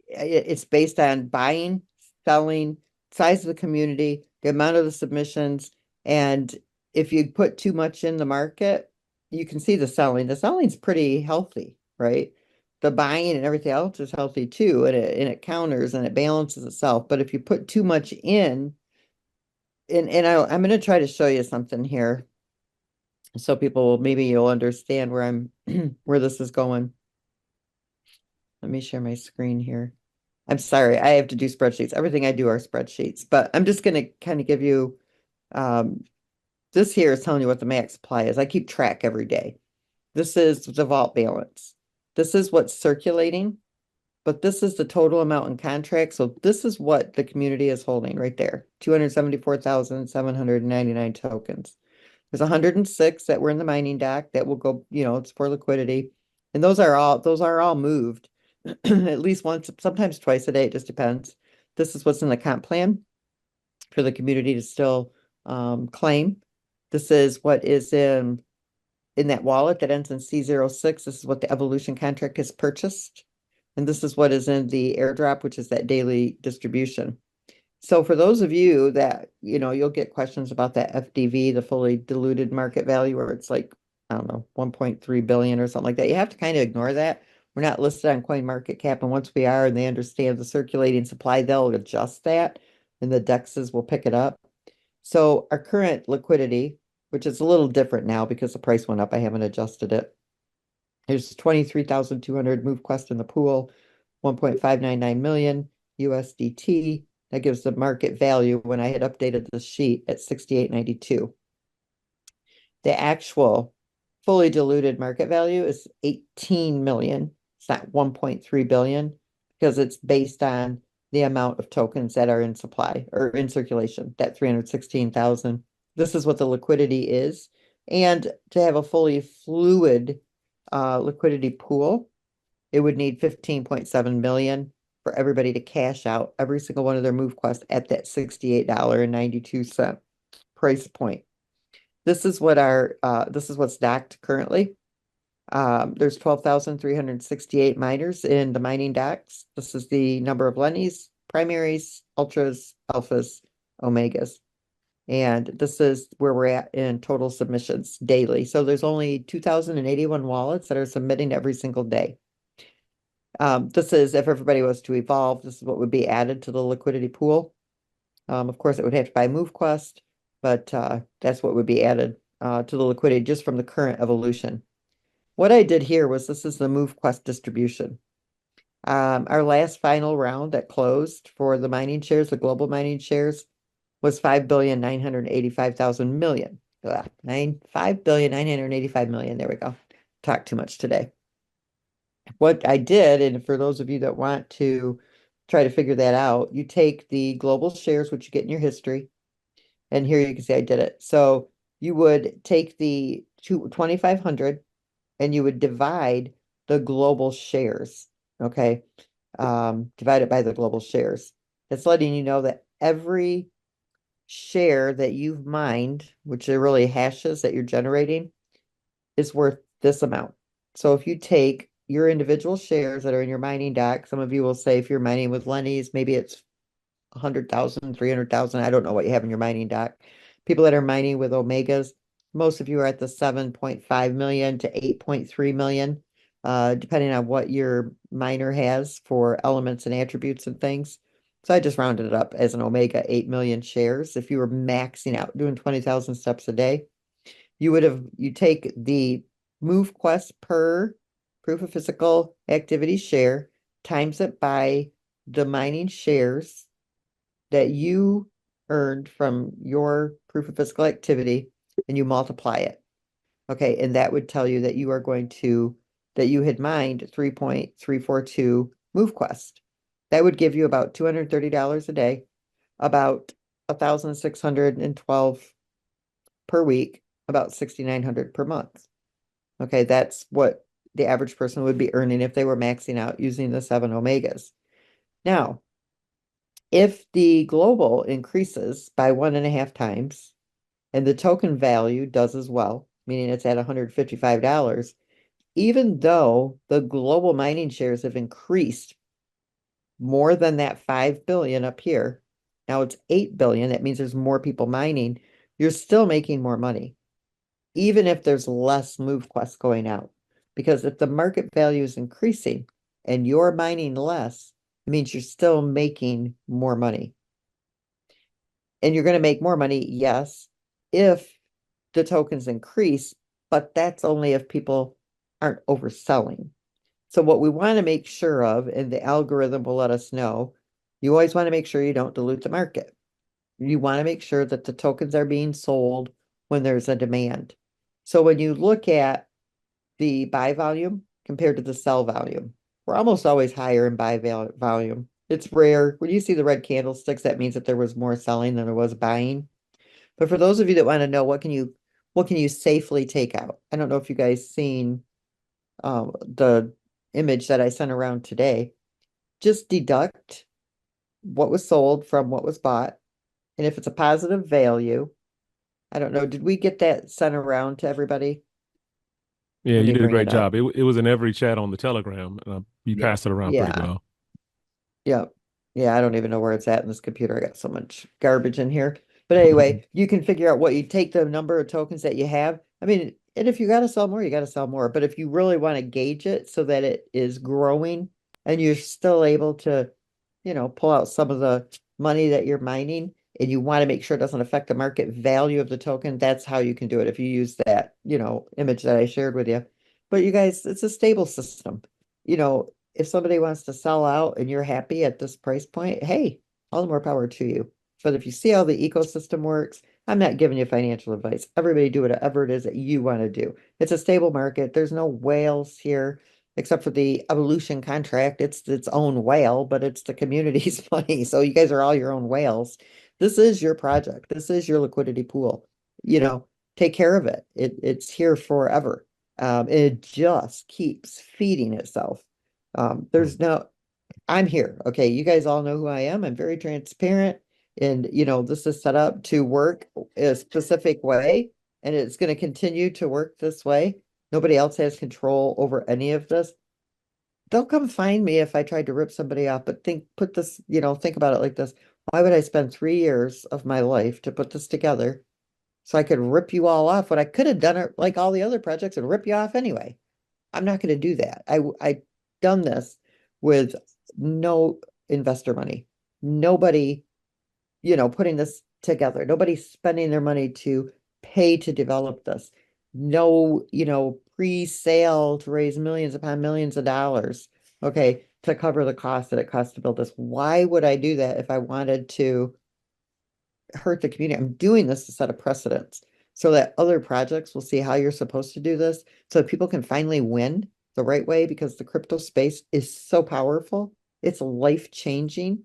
it's based on buying, selling, size of the community, the amount of the submissions, and if you put too much in the market, you can see the selling. The selling's pretty healthy, right? The buying and everything else is healthy too, and it counters and it balances itself. But if you put too much in, I'm going to try to show you something here, so maybe you'll understand where this is going. Let me share my screen here. I'm sorry, I have to do spreadsheets. Everything I do are spreadsheets, but I'm just going to kind of give you, this here is telling you what the max supply is. I keep track every day. This is the vault balance. This is what's circulating, but this is the total amount in contract. So this is what the community is holding right there, 274,799 tokens. There's 106 that were in the mining dock that will go, it's for liquidity. And those are all moved at least once, sometimes twice a day. It just depends. This is what's in the comp plan for the community to still claim. This is what is in that wallet that ends in C06. This is what the evolution contract has purchased. And this is what is in the airdrop, which is that daily distribution. So for those of you that, you'll get questions about that FDV, the fully diluted market value, where it's like, I don't know, 1.3 billion or something like that. You have to kind of ignore that. We're not listed on CoinMarketCap, and once we are and they understand the circulating supply, they'll adjust that and the DEXs will pick it up. So our current liquidity, which is a little different now because the price went up, I haven't adjusted it. There's 23,200 MoveQuest in the pool, 1.599 million USDT. That gives the market value when I had updated the sheet at 68.92. The actual fully diluted market value is 18 million. It's not 1.3 billion because it's based on the amount of tokens that are in supply or in circulation, that 316,000. This is what the liquidity is. And to have a fully fluid liquidity pool, it would need 15.7 million for everybody to cash out every single one of their MoveQuest at that $68.92 price point. This is what's docked currently. There's 12,368 miners in the mining docks. This is the number of Lennies, primaries, ultras, alphas, omegas. And this is where we're at in total submissions daily. So there's only 2,081 wallets that are submitting every single day. This is if everybody was to evolve, this is what would be added to the liquidity pool. Of course, it would have to buy MoveQuest, but that's what would be added to the liquidity just from the current evolution. What I did here was this is the MoveQuest distribution. Our last final round that closed for the mining shares, the global mining shares, was 5,985,000 million. 5,985 million. There we go. talk too much today. What I did, and for those of you that want to try to figure that out, you take the global shares, which you get in your history, and here you can see I did it. So you would take the 2,500 and you would divide the global shares. Okay. Divide it by the global shares. It's letting you know that every share that you've mined, which are really hashes that you're generating, is worth this amount. So if you take your individual shares that are in your mining dock, some of you will say if you're mining with Lenny's, maybe it's 100,000, 300,000. I don't know what you have in your mining dock. People that are mining with Omegas, most of you are at the 7.5 million to 8.3 million, depending on what your miner has for elements and attributes and things. So I just rounded it up as an Omega 8 million shares. If you were maxing out doing 20,000 steps a day, you take the MoveQuest per proof of physical activity share, times it by the mining shares that you earned from your proof of physical activity, and you multiply it. Okay, and that would tell you that that you had mined 3.342 MoveQuest. That would give you about $230 a day, about 1,612 per week, about 6,900 per month. Okay, that's what the average person would be earning if they were maxing out using the 7 Omegas. Now, if the global increases by 1.5 times, and the token value does as well, meaning it's at $155, even though the global mining shares have increased more than that 5 billion up here, now it's 8 billion, that means there's more people mining, you're still making more money, even if there's less MoveQuest going out. Because if the market value is increasing and you're mining less, it means you're still making more money. And you're going to make more money, yes, if the tokens increase, but that's only if people aren't overselling. So what we want to make sure of, and the algorithm will let us know, you always want to make sure you don't dilute the market. You want to make sure that the tokens are being sold when there's a demand. So when you look at the buy volume compared to the sell volume, we're almost always higher in buy volume. It's rare. When you see the red candlesticks, that means that there was more selling than there was buying. But for those of you that want to know, what can you safely take out? I don't know if you guys seen the image that I sent around today. Just deduct what was sold from what was bought. And if it's a positive value, I don't know, did we get that sent around to everybody? Yeah, Let you me did a bring great it up. job. It was in every chat on the Telegram. You Yeah. passed it around pretty Yeah, well. yeah. Yeah, I don't even know where it's at in this computer. I got so much garbage in here. But anyway, you can figure out what you take the number of tokens that you have. I mean, and if you got to sell more, you got to sell more. But if you really want to gauge it so that it is growing and you're still able to, pull out some of the money that you're mining and you want to make sure it doesn't affect the market value of the token, that's how you can do it if you use that, image that I shared with you. But you guys, it's a stable system. If somebody wants to sell out and you're happy at this price point, hey, all the more power to you. But if you see how the ecosystem works, I'm not giving you financial advice. Everybody do whatever it is that you want to do. It's a stable market. There's no whales here, except for the evolution contract. It's its own whale, but it's the community's money. So you guys are all your own whales. This is your project. This is your liquidity pool. Take care of it. It's here forever. It just keeps feeding itself. There's no, I'm here. Okay, you guys all know who I am. I'm very transparent. And this is set up to work a specific way, and it's going to continue to work this way. Nobody else has control over any of this. They'll come find me if I tried to rip somebody off, but think about it like this. Why would I spend 3 years of my life to put this together so I could rip you all off when I could have done it like all the other projects and rip you off anyway? I'm not going to do that. I done this with no investor money. Nobody, putting this together. Nobody spending their money to pay to develop this. No, pre-sale to raise millions upon millions of dollars, okay, to cover the cost that it costs to build this. Why would I do that if I wanted to hurt the community? I'm doing this to set a precedence. so that other projects will see how you're supposed to do this, so people can finally win the right way, because the crypto space is so powerful. It's life-changing.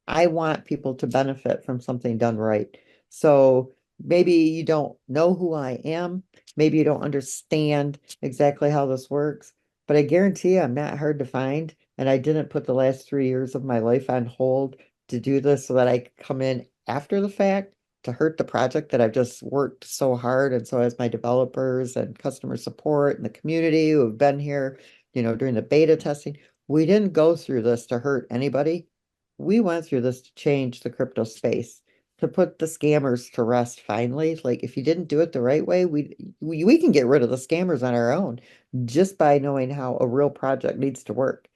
I want people to benefit from something done right. So maybe you don't know who I am. Maybe you don't understand exactly how this works, but I guarantee I'm not hard to find. And I didn't put the last 3 years of my life on hold to do this so that I could come in after the fact to hurt the project that I've just worked so hard. And so as my developers and customer support and the community who have been here, during the beta testing, we didn't go through this to hurt anybody. We went through this to change the crypto space, to put the scammers to rest finally. Like, if you didn't do it the right way, we can get rid of the scammers on our own just by knowing how a real project needs to work.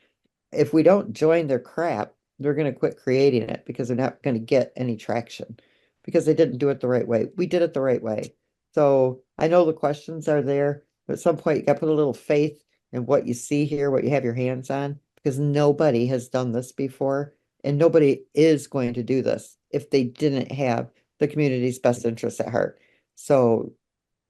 If we don't join their crap, they're going to quit creating it because they're not going to get any traction because they didn't do it the right way. We did it the right way. So I know the questions are there, but at some point you got to put a little faith in what you see here, what you have your hands on, because nobody has done this before and nobody is going to do this if they didn't have the community's best interests at heart. So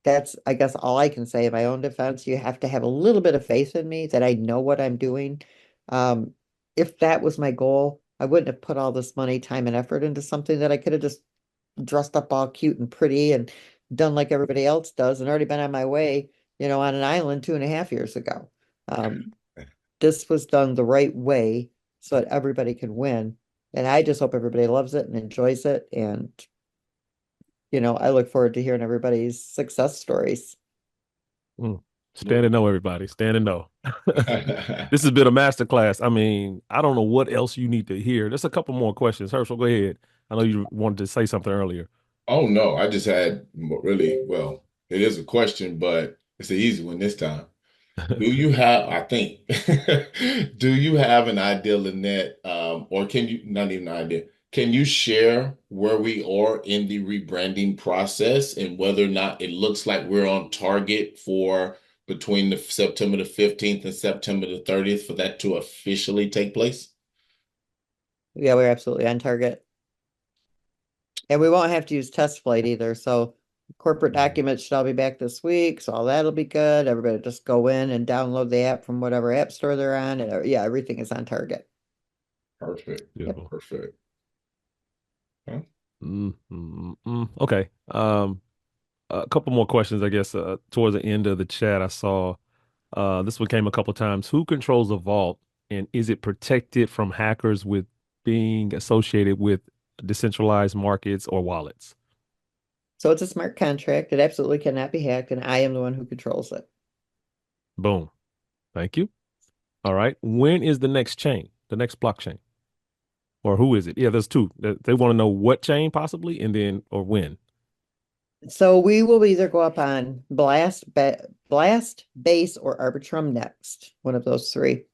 that's, I guess, all I can say in my own defense. You have to have a little bit of faith in me that I know what I'm doing. Um, if that was my goal, I wouldn't have put all this money, time, and effort into something that I could have just dressed up all cute and pretty and done like everybody else does and already been on my way, on an island 2.5 years ago. Um, this was done the right way so that everybody can win. And I just hope everybody loves it and enjoys it. And I look forward to hearing everybody's success stories. Stand and know, everybody. Stand and know. This has been a masterclass. I mean, I don't know what else you need to hear. There's a couple more questions. Herschel, go ahead. I know you wanted to say something earlier. Oh no, I just had really, well, it is a question, but it's an easy one this time. Do you have, I think, do you have an idea, Lynette, or can you, not even an idea, can you share where we are in the rebranding process and whether or not it looks like we're on target for between the September the 15th and September the 30th for that to officially take place? Yeah, we're absolutely on target. And we won't have to use test flight either. So corporate documents should all be back this week. So all that'll be good. Everybody just go in and download the app from whatever app store they're on. And yeah, everything is on target. Perfect. Beautiful. Perfect. Huh? Okay. A couple more questions, I guess. Towards the end of the chat, I saw this one came a couple times. Who controls the vault, and is it protected from hackers with being associated with decentralized markets or wallets? So it's a smart contract. It absolutely cannot be hacked, and I am the one who controls it. Boom. Thank you. All right. When is the next chain, the next blockchain? Or who is it? Yeah, there's two. They want to know what chain possibly, and then or when. So we will either go up on Blast, Base, or Arbitrum next, one of those three.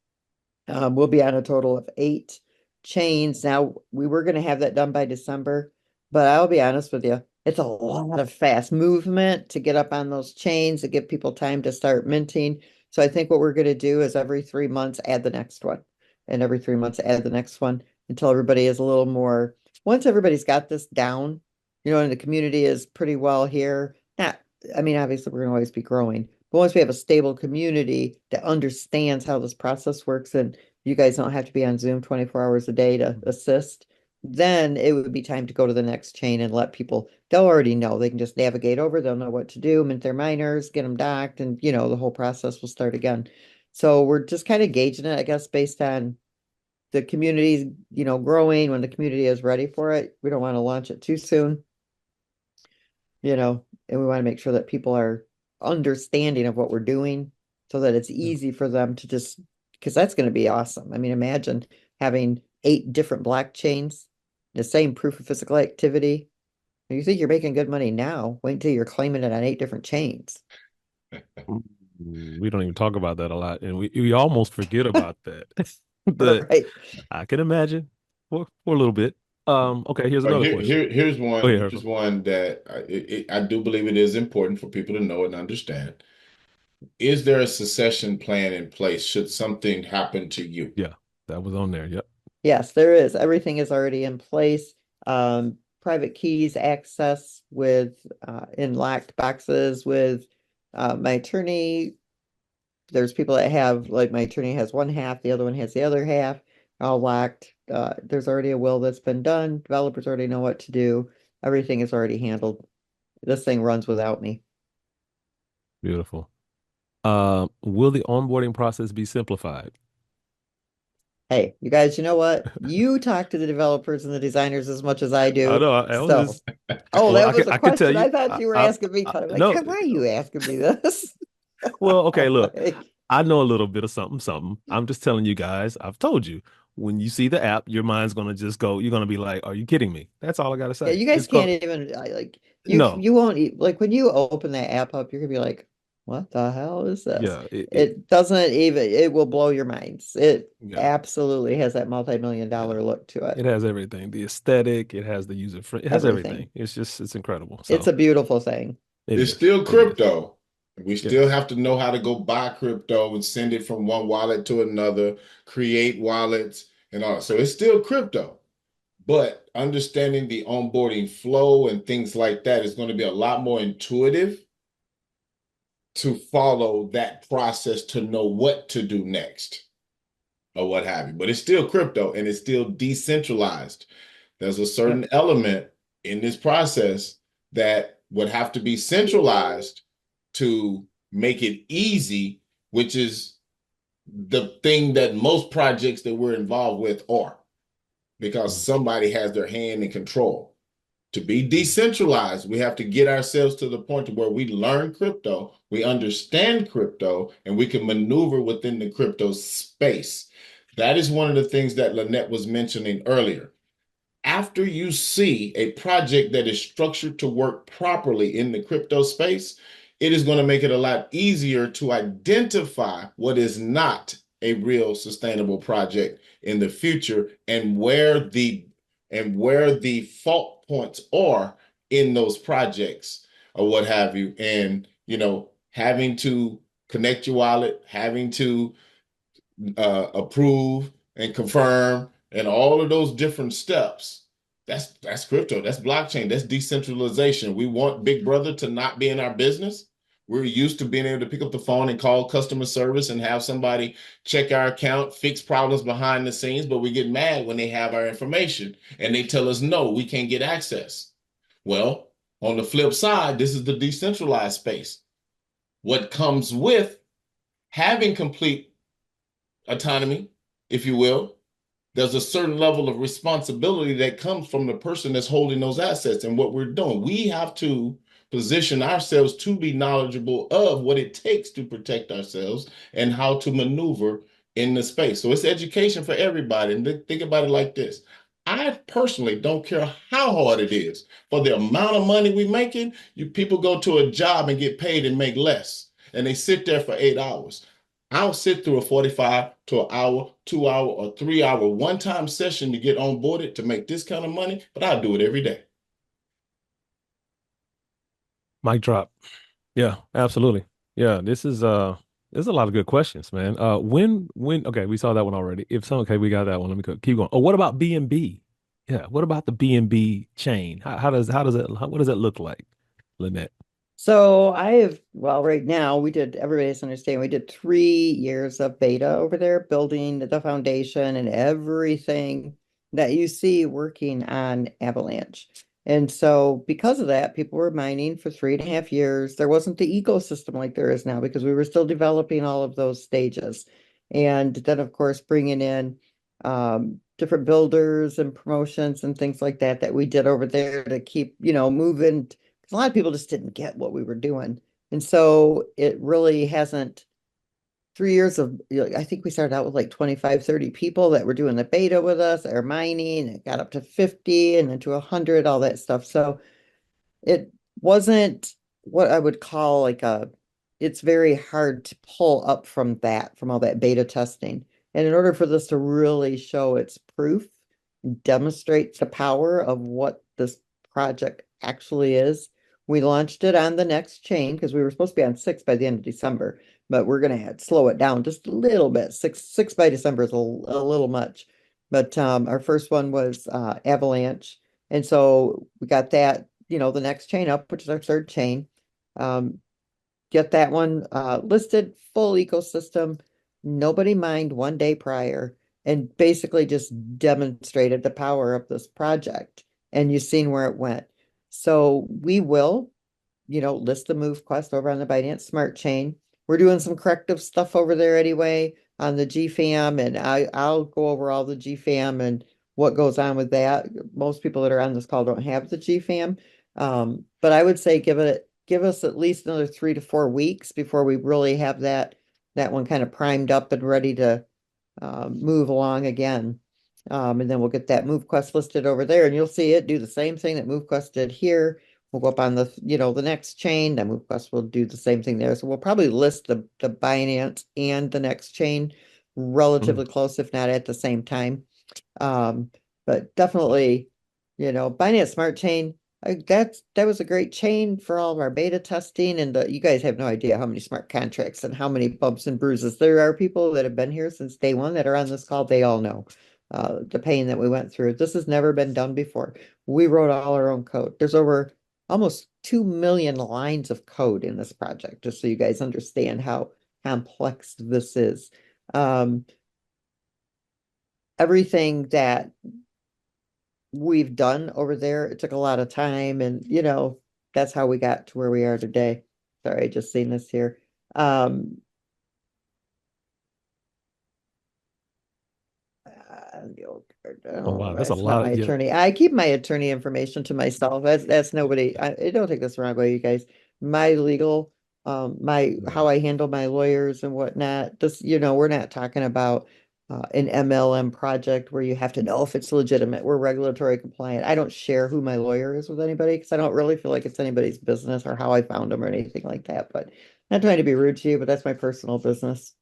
We'll be on a total of 8 chains. Now, we were going to have that done by December, but I'll be honest with you, it's a lot of fast movement to get up on those chains to give people time to start minting. So I think what we're going to do is every 3 months add the next one, and every 3 months add the next one until everybody is a little more. Once everybody's got this down, and the community is pretty well here. Not, I mean, obviously we're going to always be growing, but once we have a stable community that understands how this process works, and you guys don't have to be on Zoom 24 hours a day to assist, then it would be time to go to the next chain and let people, they'll already know. They can just navigate over, they'll know what to do, mint their miners, get them docked, and the whole process will start again. So we're just kind of gauging it, I guess, based on the community's, growing. When the community is ready for it, we don't want to launch it too soon, and we want to make sure that people are understanding of what we're doing so that it's easy for them to just, because that's going to be awesome. I mean, imagine having 8 different blockchains, the same proof of physical activity. You think you're making good money now, wait until you're claiming it on 8 different chains. We don't even talk about that a lot, and we almost forget about that. But Right. I can imagine for a little bit. Okay, here's All right, another question. here's Go one. ahead, Here's Herschel. one that I do believe it is important for people to know and understand. Is there a succession plan in place should something happen to you? Yeah, that was on there. Yep. Yes, there is. Everything is already in place. private keys access with in locked boxes with my attorney. There's people that have, like, my attorney has one half, the other one has the other half, all locked. There's already a will that's been done. Developers already know what to do. Everything is already handled. This thing runs without me. Beautiful. Will the onboarding process be simplified? Hey, you guys, you know what? You talk to the developers and the designers as much as I I do. know. I was So, just oh, well. that was a I could tell question. you. I thought you were asking me. I'm like, No. why are you asking me this? Well, okay. Look, Like, I know a little bit of something, something. I'm just telling you guys. I've told you. When you see the app, your mind's gonna just go. You're gonna be like, "Are you kidding me?" That's all I gotta yeah, say. you guys It's can't called even like no. you won't like when you open that app up, you're gonna be like, what the hell is this? Yeah. It doesn't even, it will blow your minds. It Yeah. absolutely has that multi-million-dollar Yeah. look to it. It has everything. The aesthetic. It has the user friend. It has Everything. everything. It's incredible. It's So a beautiful thing. it It's is. still It is. crypto. We still Yes. have to know how to go buy crypto and send it from one wallet to another, create wallets and all. So it's still crypto. But understanding the onboarding flow and things like that is going to be a lot more intuitive to follow that process to know what to do next or what have you. But it's still crypto and it's still decentralized. There's a certain element in this process that would have to be centralized to make it easy, which is the thing that most projects that we're involved with are, because Mm. somebody has their hand in control. To be decentralized, we have to get ourselves to the point to where we learn crypto, we understand crypto, and we can maneuver within the crypto space. That is one of the things that Lynette was mentioning earlier. After you see a project that is structured to work properly in the crypto space, it is going to make it a lot easier to identify what is not a real sustainable project in the future and where the fault points are in those projects or what have you. And having to connect your wallet, having to approve and confirm and all of those different steps. That's crypto. That's blockchain. That's decentralization. We want Big Brother to not be in our business. We're used to being able to pick up the phone and call customer service and have somebody check our account, fix problems behind the scenes, but we get mad when they have our information and they tell us, no, we can't get access. Well, on the flip side, this is the decentralized space. What comes with having complete autonomy, if you will, there's a certain level of responsibility that comes from the person that's holding those assets and what we're doing. We have to position ourselves to be knowledgeable of what it takes to protect ourselves and how to maneuver in the space. So it's education for everybody. And think about it like this. I personally don't care how hard it is. For the amount of money we're making, you people go to a job and get paid and make less. And they sit there for 8 hours. I'll sit through a 45 to an hour, 2 hour, or 3 hour one-time session to get onboarded to make this kind of money, but I'll do it every day. Mic drop. Yeah, absolutely. Yeah, there's a lot of good questions, man. When okay, we saw that one already. If so, okay, we got that one. Let me keep going. Oh, what about BNB? Yeah, what about the BNB chain? What does that look like, Lynette? So I have, well, right now we did, everybody's understand, we did 3 years of beta over there, building the foundation and everything that you see working on Avalanche. And so because of that, people were mining for 3.5 years. There wasn't the ecosystem like there is now because we were still developing all of those stages. And then, of course, bringing in different builders and promotions and things like that that we did over there to keep, moving. A lot of people just didn't get what we were doing. And so it really hasn't, 3 years of, I think we started out with like 25, 30 people that were doing the beta with us, that are mining. It got up to 50 and then to 100, all that stuff. So it wasn't what I would call like it's very hard to pull up from all that beta testing. And in order for this to really show its proof, demonstrate the power of what this project actually is, we launched it on the next chain because we were supposed to be on 6 by the end of December, but we're going to slow it down just a little bit. Six by December is a little much. But our first one was Avalanche. And so we got that, the next chain up, which is our third chain. Get that one listed, full ecosystem. Nobody mined one day prior, and basically just demonstrated the power of this project. And you've seen where it went. So we will, list the MoveQuest over on the Binance Smart Chain. We're doing some corrective stuff over there anyway on the GFAM, and I'll go over all the GFAM and what goes on with that. Most people that are on this call don't have the GFAM. But I would say give us at least another 3 to 4 weeks before we really have that one kind of primed up and ready to move along again. And then we'll get that MoveQuest listed over there, and you'll see it do the same thing that MoveQuest did here. We'll go up on the next chain, then MoveQuest will do the same thing there. So we'll probably list the Binance and the next chain relatively close, if not at the same time. But definitely, Binance Smart Chain, that was a great chain for all of our beta testing. And you guys have no idea how many smart contracts and how many bumps and bruises. There are people that have been here since day one that are on this call. They all know the pain that we went through. This has never been done before. We wrote all our own code. There's over almost 2 million lines of code in this project, just so you guys understand how complex this is. Everything that we've done over there, it took a lot of time, and that's how we got to where we are today. Sorry, I just seen this here. Oh wow, that's a It's not lot. my Yeah. attorney. I keep my attorney information to myself. That's nobody. Don't take this the wrong way, you guys. My legal, how I handle my lawyers and whatnot. This, we're not talking about an MLM project where you have to know if it's legitimate. We're regulatory compliant. I don't share who my lawyer is with anybody because I don't really feel like it's anybody's business or how I found them or anything like that. But not trying to be rude to you, but that's my personal business.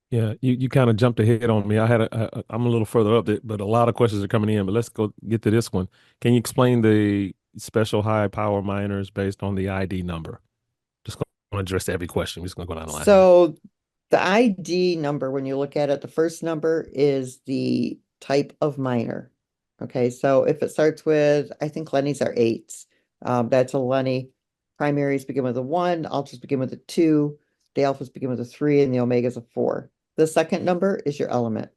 Yeah, you kind of jumped ahead on me. I'm a little further up, but a lot of questions are coming in. But let's go get to this one. Can you explain the special high power miners based on the ID number? Just going to address every question. We're just going to go down the line here. So the ID number, when you look at it, the first number is the type of miner. Okay, so if it starts with, I think Lenny's are eights. That's a Lenny. Primaries begin with a 1, ultras begin with a 2, the alphas begin with a 3, and the omegas a 4. The second number is your element.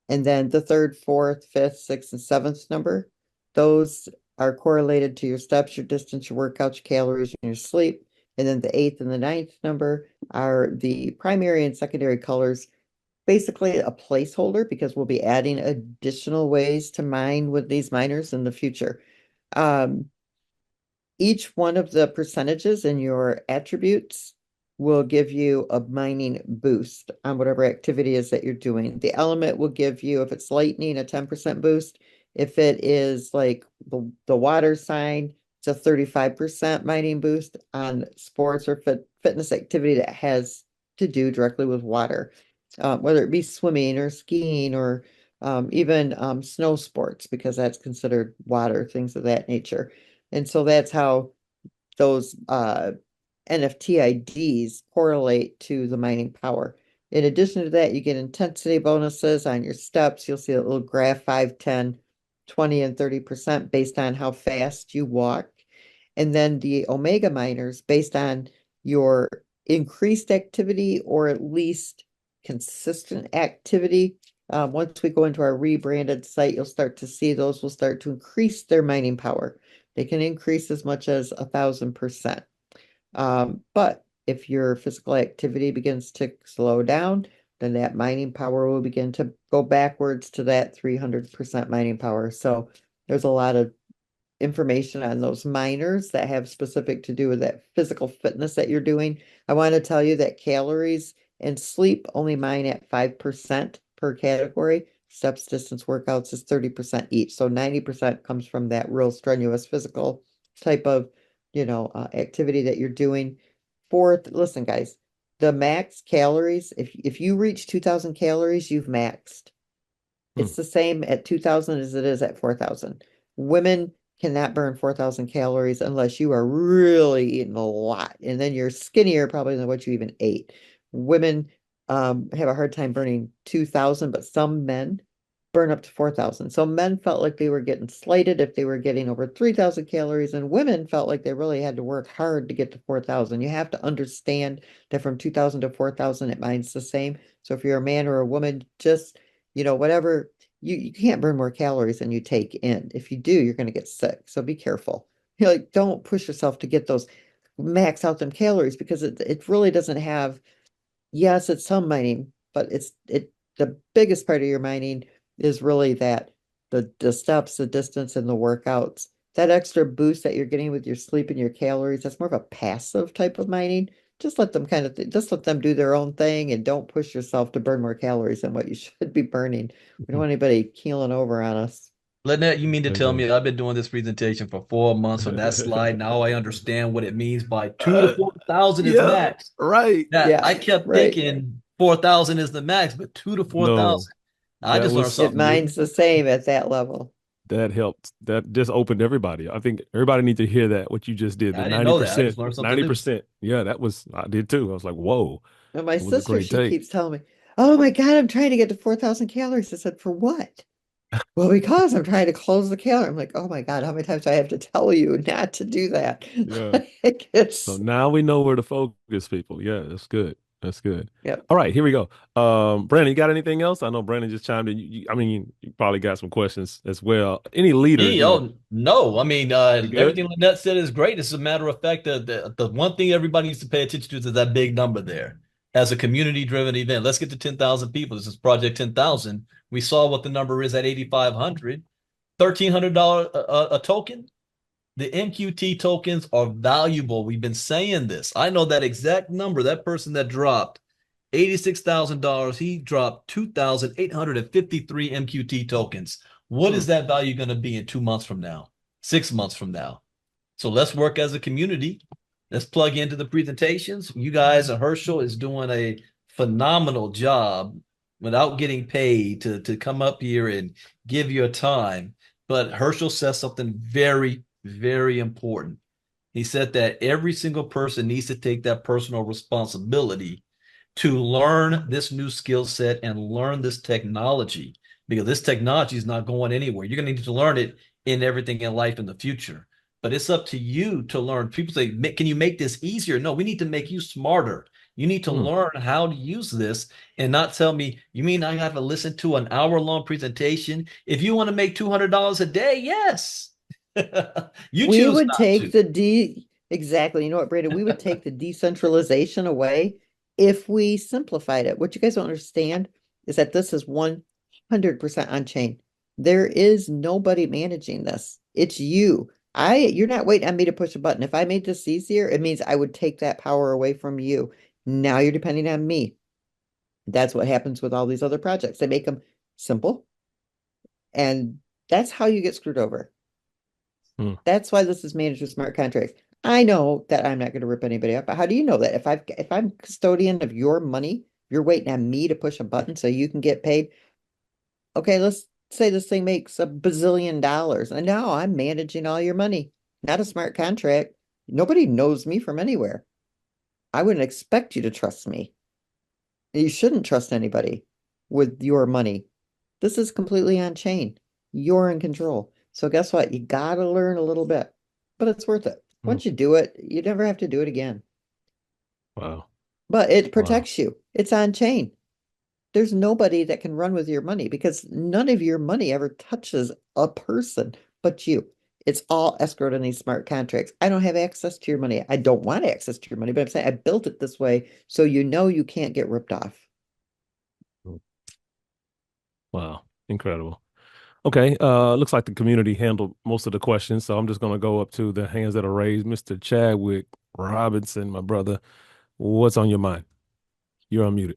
And then the third, fourth, fifth, sixth, and seventh number, those are correlated to your steps, your distance, your workouts, your calories, and your sleep. And then the eighth and the ninth number are the primary and secondary colors, basically a placeholder because we'll be adding additional ways to mine with these miners in the future. Each one of the percentages in your attributes will give you a mining boost on whatever activity is that you're doing. The element will give you, if it's lightning, a 10% boost. If it is like the water sign, it's a 35% mining boost on sports or fitness activity that has to do directly with water, whether it be swimming or skiing or even snow sports, because that's considered water, things of that nature. And so that's how those NFT IDs correlate to the mining power. In addition to that, you get intensity bonuses on your steps. You'll see a little graph 5, 10, 20, and 30% based on how fast you walk. And then the Omega miners based on your increased activity or at least consistent activity. Once we go into our rebranded site, you'll start to see those will start to increase their mining power. They can increase as much as 1,000%. But if your physical activity begins to slow down, then that mining power will begin to go backwards to that 300% mining power. So there's a lot of information on those miners that have specific to do with that physical fitness that you're doing. I want to tell you that calories and sleep only mine at 5% per category. Steps, distance, workouts is 30% each. So 90% comes from that real strenuous physical type of, activity that you're doing. Listen, guys, the max calories, if you reach 2,000 calories, you've maxed. It's the same at 2,000 as it is at 4,000. Women cannot burn 4,000 calories unless you are really eating a lot. And then you're skinnier probably than what you even ate. Women have a hard time burning 2,000, but some men burn up to 4,000. So men felt like they were getting slighted if they were getting over 3,000 calories, and women felt like they really had to work hard to get to 4,000. You have to understand that from 2,000 to 4,000, it mine's the same. So if you're a man or a woman, just, whatever, you can't burn more calories than you take in. If you do, you're going to get sick. So be careful. Like, don't push yourself to get those max out them calories, because it really doesn't have, yes, it's some mining, but the biggest part of your mining is really that the steps, the distance, and the workouts. That extra boost that you're getting with your sleep and your calories, that's more of a passive type of mining. Just let them just let them do their own thing, and don't push yourself to burn more calories than what you should be burning. We don't want anybody keeling over on us. Lynette, you mean to There tell you me I've been doing this presentation for 4 months on that slide? Now I understand what it means by two to go. 4,000 is Yeah, max. right. That Yeah, I kept right. thinking 4,000 is the max, but 2 to 4,000. No, I that just learned was It something new. mine's the same at that level. that helped. That just opened everybody. I think everybody needs to hear that what you just did. The I didn't know that. I just 90%, learned something new. 90%. Yeah, that was I did too. I was like, whoa, And my that was a sister, great she take. keeps telling me, "Oh my God, I'm trying to get to 4,000 calories." I said, "For what?" Well, because I'm trying to close the calorie. I'm like, "Oh my God, how many times do I have to tell you not to do that?" Yeah. Like, So it's, now we know where to focus, people. Yeah, that's good. That's good. yep. All right, here we go. Brandon, you got anything else? I know Brandon just chimed in. I mean, you probably got some questions as well. Any leaders, Me? Oh no. I mean, you good? everything Lynette said is great. It's a matter of fact that the one thing everybody needs to pay attention to is that big number there. As a community-driven event, let's get to 10,000 people. This is Project 10,000. We saw what the number is at 8,500. $1,300 a token. The MQT tokens are valuable. We've been saying this. I know that exact number. That person that dropped $86,000, he dropped 2,853 MQT tokens. What Hmm. is that value going to be in 2 months from now, 6 months from now? So let's work as a community. Let's plug into the presentations. You guys, Herschel is doing a phenomenal job without getting paid to come up here and give your time. But Herschel says something very, very important. He said that every single person needs to take that personal responsibility to learn this new skill set and learn this technology, because this technology is not going anywhere. You're going to need to learn it in everything in life in the future. But it's up to you to learn. People say, can you make this easier? No, we need to make you smarter. You need to Hmm. learn how to use this and not tell me, you mean I have to listen to an hour-long presentation? If you want to make $200 a day, yes. You We choose would not take to. exactly. You know what, Brandon? We would take the decentralization away if we simplified it. What you guys don't understand is that this is 100% on chain. There is nobody managing this. It's you. You're not waiting on me to push a button. If I made this easier, it means I would take that power away from you. Now you're depending on me. That's what happens with all these other projects. They make them simple, and that's how you get screwed over. Hmm. That's why this is managed with smart contracts. I know that I'm not going to rip anybody up, but how do you know that? If I'm custodian of your money, you're waiting on me to push a button so you can get paid. Okay, let's say this thing makes $1 billion, and now I'm managing all your money. Not a smart contract. Nobody knows me from anywhere. I wouldn't expect you to trust me. You shouldn't trust anybody with your money. This is completely on chain. You're in control. So guess what? You gotta learn a little bit, but it's worth it. Hmm. Once you do it, you never have to do it again. Wow. But it Wow. protects you. It's on chain. There's nobody that can run with your money, because none of your money ever touches a person but you. It's all escrowed in these smart contracts. I don't have access to your money. I don't want access to your money, but I'm saying I built it this way so you know you can't get ripped off. Wow. Incredible. Okay. Looks like the community handled most of the questions, so I'm just gonna go up to the hands that are raised. Mr. Chadwick Robinson, my brother, what's on your mind? You're unmuted.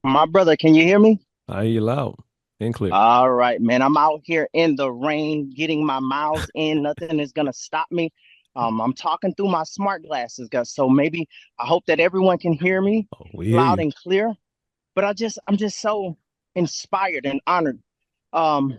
My brother, can you hear me? I hear you loud and clear. All right, man. I'm out here in the rain getting my miles in. Nothing is gonna stop me. I'm talking through my smart glasses, guys. So maybe I hope that everyone can hear me Oh, we hear loud you. and clear. But I'm just so inspired and honored um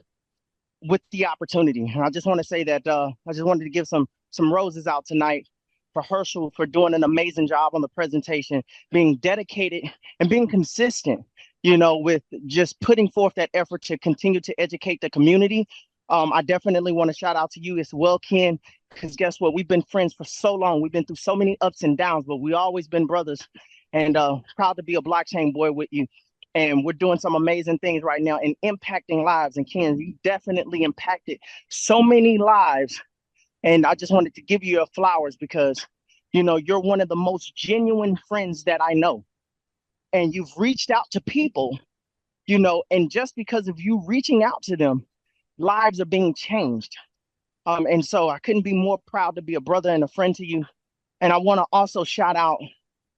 with the opportunity. And I just want to say that I just wanted to give some roses out tonight for Herschel for doing an amazing job on the presentation, being dedicated and being consistent. with just putting forth that effort to continue to educate the community. I definitely want to shout out to you as well, Ken, because guess what? We've been friends for so long. We've been through so many ups and downs, but we always been brothers. And proud to be a blockchain boy with you. And we're doing some amazing things right now and impacting lives. And Ken, you definitely impacted so many lives. And I just wanted to give you your flowers because, you're one of the most genuine friends that I know. And you've reached out to people, and just because of you reaching out to them, lives are being changed. And so I couldn't be more proud to be a brother and a friend to you. And I want to also shout out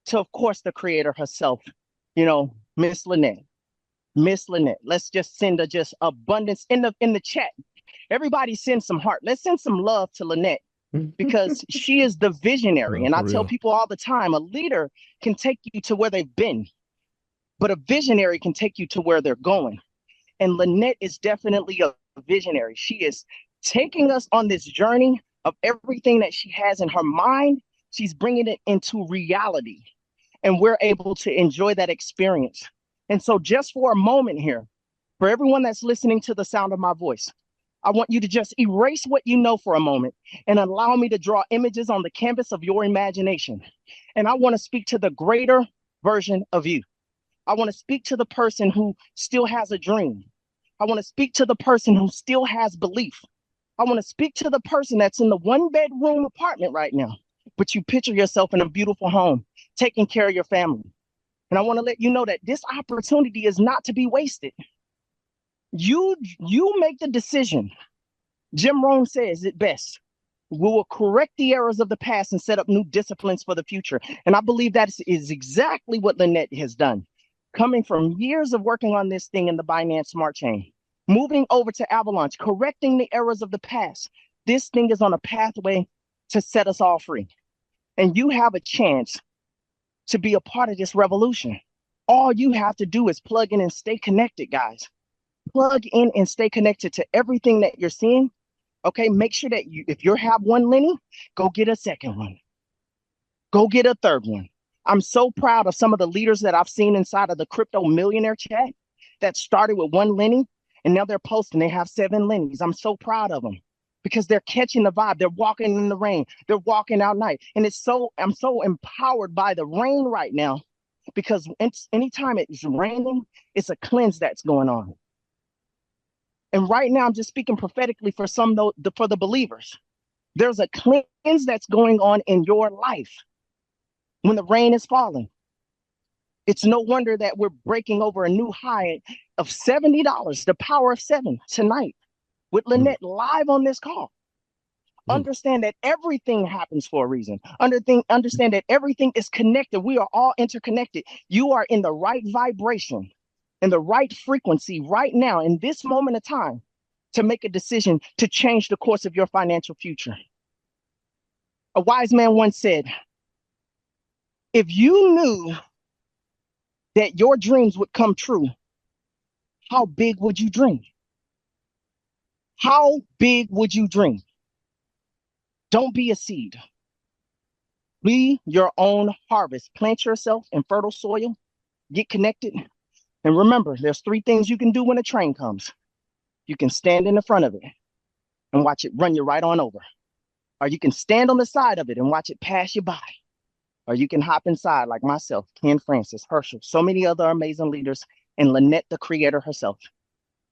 to, of course, the creator herself, Miss Lynette. Miss Lynette. Let's just send just abundance in the chat. Everybody send some heart. Let's send some love to Lynette because she is the visionary. And I tell people all the time, a leader can take you to where they've been, but a visionary can take you to where they're going. And Lynette is definitely a visionary. She is taking us on this journey of everything that she has in her mind. She's bringing it into reality, and we're able to enjoy that experience. And so just for a moment here, for everyone that's listening to the sound of my voice, I want you to just erase what you know for a moment and allow me to draw images on the canvas of your imagination. And I want to speak to the greater version of you. I want to speak to the person who still has a dream. I want to speak to the person who still has belief. I want to speak to the person that's in the 1-bedroom apartment right now, but you picture yourself in a beautiful home, taking care of your family. And I want to let you know that this opportunity is not to be wasted. You make the decision. Jim Rohn says it best. We will correct the errors of the past and set up new disciplines for the future. And I believe that is exactly what Lynette has done. Coming from years of working on this thing in the Binance Smart Chain, moving over to Avalanche, correcting the errors of the past. This thing is on a pathway to set us all free. And you have a chance to be a part of this revolution. All you have to do is plug in and stay connected, guys. Plug in and stay connected to everything that you're seeing. Okay, make sure that if you have one Lenny, go get a second one. Go get a third one. I'm so proud of some of the leaders that I've seen inside of the crypto millionaire chat that started with one Lenny and now they're posting, they have 7 Lennies. I'm so proud of them because they're catching the vibe. They're walking in the rain. They're walking out night. And I'm so empowered by the rain right now because anytime it's raining, it's a cleanse that's going on. And right now, I'm just speaking prophetically for for the believers. There's a cleanse that's going on in your life when the rain is falling. It's no wonder that we're breaking over a new high of $70, the power of 7 tonight with Lynette live on this call. Understand that everything happens for a reason. Understand that everything is connected. We are all interconnected. You are in the right vibration, in the right frequency right now, in this moment of time, to make a decision to change the course of your financial future. A wise man once said, if you knew that your dreams would come true, how big would you dream? How big would you dream? Don't be a seed. Be your own harvest. Plant yourself in fertile soil, get connected. And remember, there's 3 things you can do when a train comes. You can stand in the front of it and watch it run you right on over. Or you can stand on the side of it and watch it pass you by. Or you can hop inside like myself, Ken Francis, Herschel, so many other amazing leaders, and Lynette, the creator herself,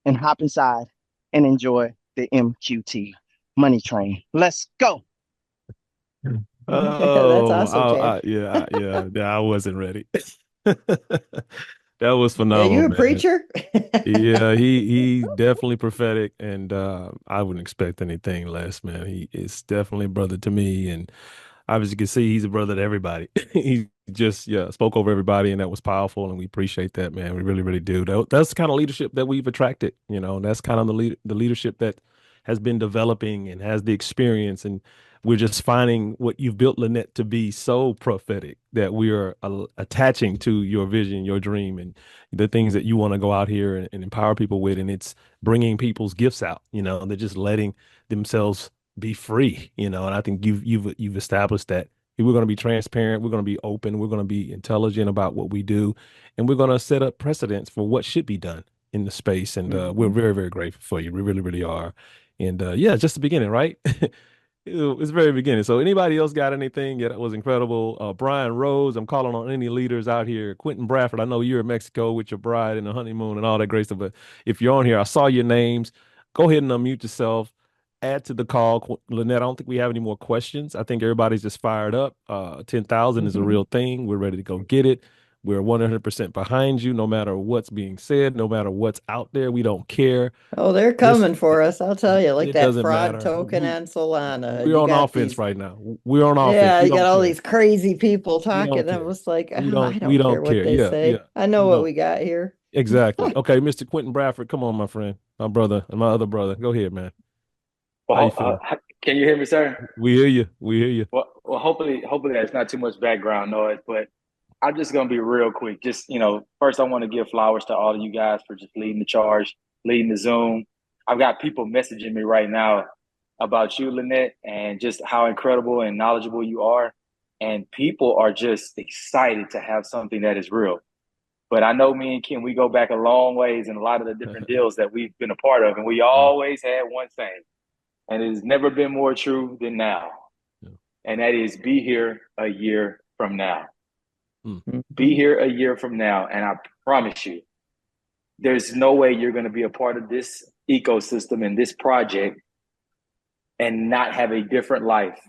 and hop inside and enjoy the MQT money train. Let's go. That's awesome, Yeah, I wasn't ready. That was Yeah, phenomenal, you a man. preacher? Yeah, he's definitely prophetic, and I wouldn't expect anything less, man. He is definitely a brother to me, and obviously you can see he's a brother to everybody. He just spoke over everybody, and that was powerful, and we appreciate that, man. We really, really do. That's the kind of leadership that we've attracted, that's kind of the leadership that has been developing and has the experience, and we're just finding what you've built, Lynette, to be so prophetic that we are attaching to your vision, your dream, and the things that you want to go out here and empower people with. And it's bringing people's gifts out, they're just letting themselves be free, and I think you've established that We're going to be transparent. We're going to be open. We're going to be intelligent about what we do, and we're going to set up precedents for what should be done in the space. And we're very, very grateful for you. We really, really are. And yeah, just the beginning, right? It's the very beginning. So anybody else got anything? Yeah, that was incredible. Brian Rose, I'm calling on any leaders out here. Quentin Bradford, I know you're in Mexico with your bride and the honeymoon and all that great stuff. But if you're on here, I saw your names. Go ahead and unmute yourself. Add to the call. Lynette, I don't think we have any more questions. I think everybody's just fired up. 10,000 is a real thing. We're ready to go get it. We're 100% behind you, no matter what's being said, no matter what's out there. We don't care. Oh, they're coming for us. I'll tell you, like It that doesn't fraud matter. token on Solana. And We're you on got offense these, right now. We're on offense. yeah, We you got don't all care. these crazy people We talking. don't I care. was like, We oh, I we don't care don't what care. they Yeah, yeah. say. I know We what don't. we got here. Exactly. Okay, Mr. Quentin Bradford, come on, my friend, my brother, and my other brother. Go ahead, man. How you Well, feeling? can you hear me, sir? We hear you. We hear you. Well, hopefully that's not too much background noise, but I'm just gonna be real quick. Just, first I want to give flowers to all of you guys for just leading the charge, leading the Zoom. I've got people messaging me right now about you, Lynette, and just how incredible and knowledgeable you are. And people are just excited to have something that is real. But I know me and Kim, we go back a long ways in a lot of the different deals that we've been a part of, and we Yeah, always had one thing, and it has never been more true than now. yeah. And that is be here a year from now. Mm, Be here a year from now. And I promise you, there's no way you're going to be a part of this ecosystem and this project and not have a different life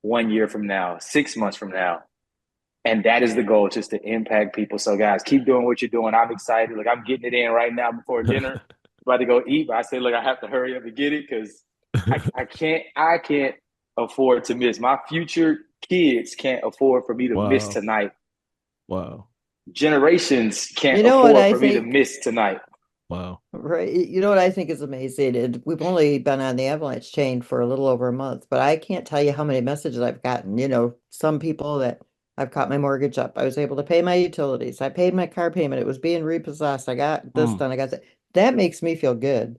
1 year from now, 6 months from now. And that is the goal, just to impact people. So, guys, keep doing what you're doing. I'm excited. Look, I'm getting it in right now before dinner. About to go eat, but I say, look, I have to hurry up and get it because I can't afford to miss. My future kids can't afford for me to miss Wow. tonight. Wow. Generations can't You know what afford I for me to think? miss tonight. Wow. Right. You know what I think is amazing? And we've only been on the Avalanche chain for a little over a month, but I can't tell you how many messages I've gotten. Some people that I've caught my mortgage up. I was able to pay my utilities. I paid my car payment. It was being repossessed. I got this Mm, done. I got that. That makes me feel good.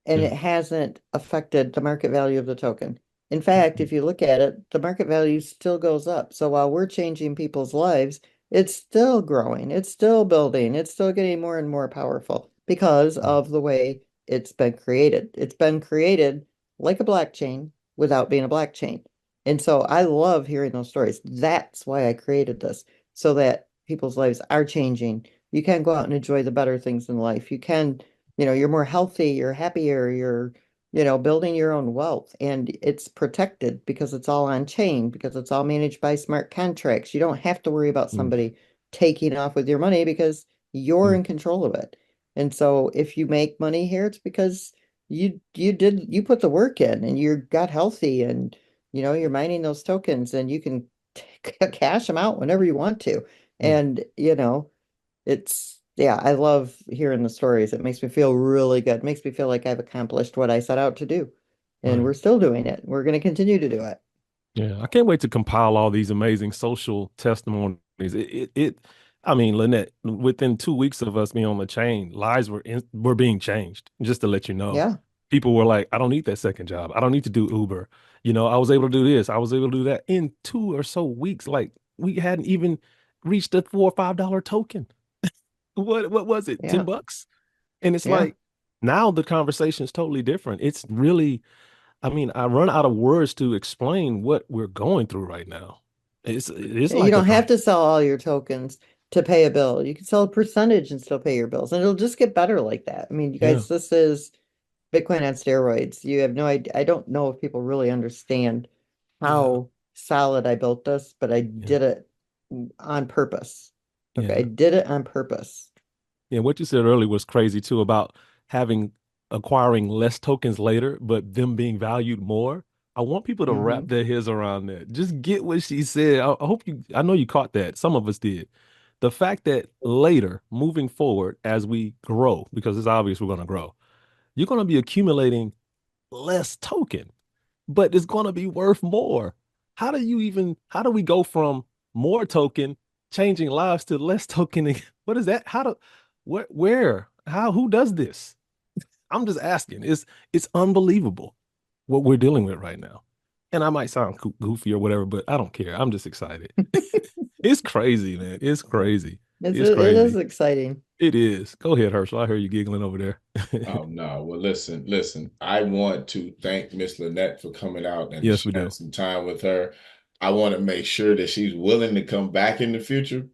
And yeah. it hasn't affected the market value of the token. In fact, if you look at it, the market value still goes up. So while we're changing people's lives, it's still growing, it's still building, it's still getting more and more powerful because Mm, of the way it's been created. It's been created like a blockchain without being a blockchain. And so I love hearing those stories. That's why I created this, so that people's lives are changing. You can go out and enjoy the better things in life. You can, you're more healthy, you're happier, you're, building your own wealth, and it's protected because it's all on chain, because it's all managed by smart contracts. You don't have to worry about mm, somebody taking off with your money because you're mm, in control of it. And so if you make money here, it's because you put the work in and you got healthy, and you're mining those tokens, and you can cash them out whenever you want to. mm. And yeah, I love hearing the stories. It makes me feel really good. It makes me feel like I've accomplished what I set out to do. And Right. we're still doing it. We're going to continue to do it. Yeah. I can't wait to compile all these amazing social testimonies. I mean, Lynette, within 2 weeks of us being on the chain, lives were being changed, just to let you know. Yeah. People were like, I don't need that second job. I don't need to do Uber. I was able to do this. I was able to do that in 2 or so weeks. Like we hadn't even reached the $4 or $5 token. What was it? Yeah. $10? And it's Yeah. like now the conversation is totally different. It's really, I mean, I run out of words to explain what we're going through right now. It's You like a don't have to sell all your tokens to pay a bill. You can sell a percentage and still pay your bills. And it'll just get better like that. I mean, you yeah, guys, this is Bitcoin on steroids. You have no idea. I don't know if people really understand yeah, how solid I built this, but I yeah, did it on purpose. Okay. I yeah. did it on purpose. Yeah, what you said earlier was crazy too about having acquiring less tokens later, but them being valued more. I want people to wrap Hmm. their heads around that. Just get what she said. I hope I know you caught that. Some of us did. The fact that later, moving forward, as we grow, because it's obvious we're going to grow, you're going to be accumulating less token, but it's going to be worth more. How do we go from more token changing lives to less token? What is that? Who does this? I'm just asking. It's unbelievable what we're dealing with right now. and I might sound goofy or whatever, but I don't care. I'm just excited. It's crazy, man. It's crazy. It's It is crazy. exciting. It is. Go ahead, Herschel. I hear you giggling over there. Oh no. Well, listen. I want to thank Miss Lynette for coming out and Yes, we sharing do. some time with her. I want to make sure that she's willing to come back in the future.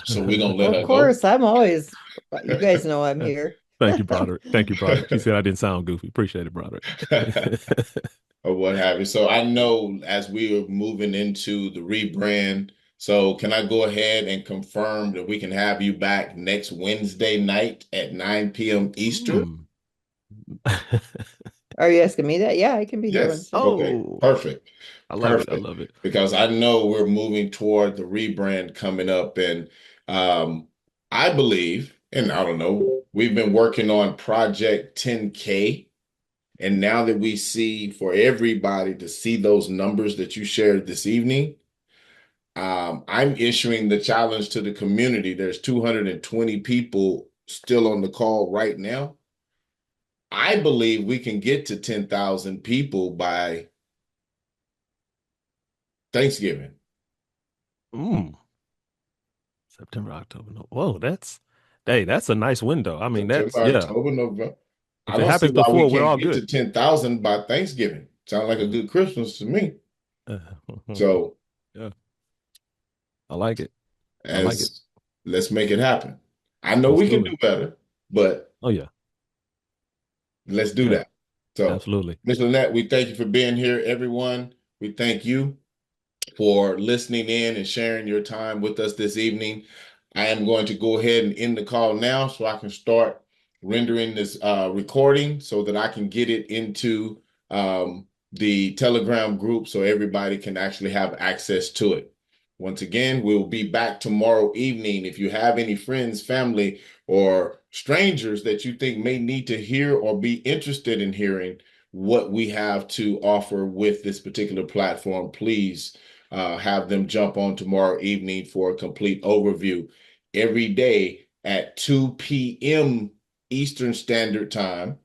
So we're gonna let Of her go. course, I'm always, you guys know I'm here. Thank you, Broderick. Thank you, Broderick. She said I didn't sound goofy. Appreciate it, Broderick. Or what have you. So I know as we are moving into the rebrand, so can I go ahead and confirm that we can have you back next Wednesday night at 9 p.m. Eastern? Are you asking me that? Yeah, I can be here Yes. Wednesday. Okay. Oh, Perfect. I love it. I Perfect. love it. Because I know we're moving toward the rebrand coming up. And um, I believe, and I don't know, we've been working on Project 10K. And now that we see for everybody to see those numbers that you shared this evening, I'm issuing the challenge to the community. There's 220 people still on the call right now. I believe we can get to 10,000 people by Thanksgiving. Mm. September, October. No. Whoa, that's a nice window. I mean, September, yeah. October, November. I If it don't see happens why we before, we're can't all get to good. 10,000 by Thanksgiving. Sound like a good Christmas to me. Uh, So yeah, I like it. I like it. as let's make it happen. I know we can Absolutely. do better, but Oh yeah. let's do Yeah. that. So, Absolutely. Ms. Lynette, we thank you for being here, everyone. We thank you for listening in and sharing your time with us this evening. I am going to go ahead and end the call now so I can start rendering this recording so that I can get it into the Telegram group so everybody can actually have access to it. Once again, we'll be back tomorrow evening. If you have any friends, family, or strangers that you think may need to hear or be interested in hearing what we have to offer with this particular platform, please have them jump on tomorrow evening for a complete overview. Every day at 2 p.m. Eastern Standard Time,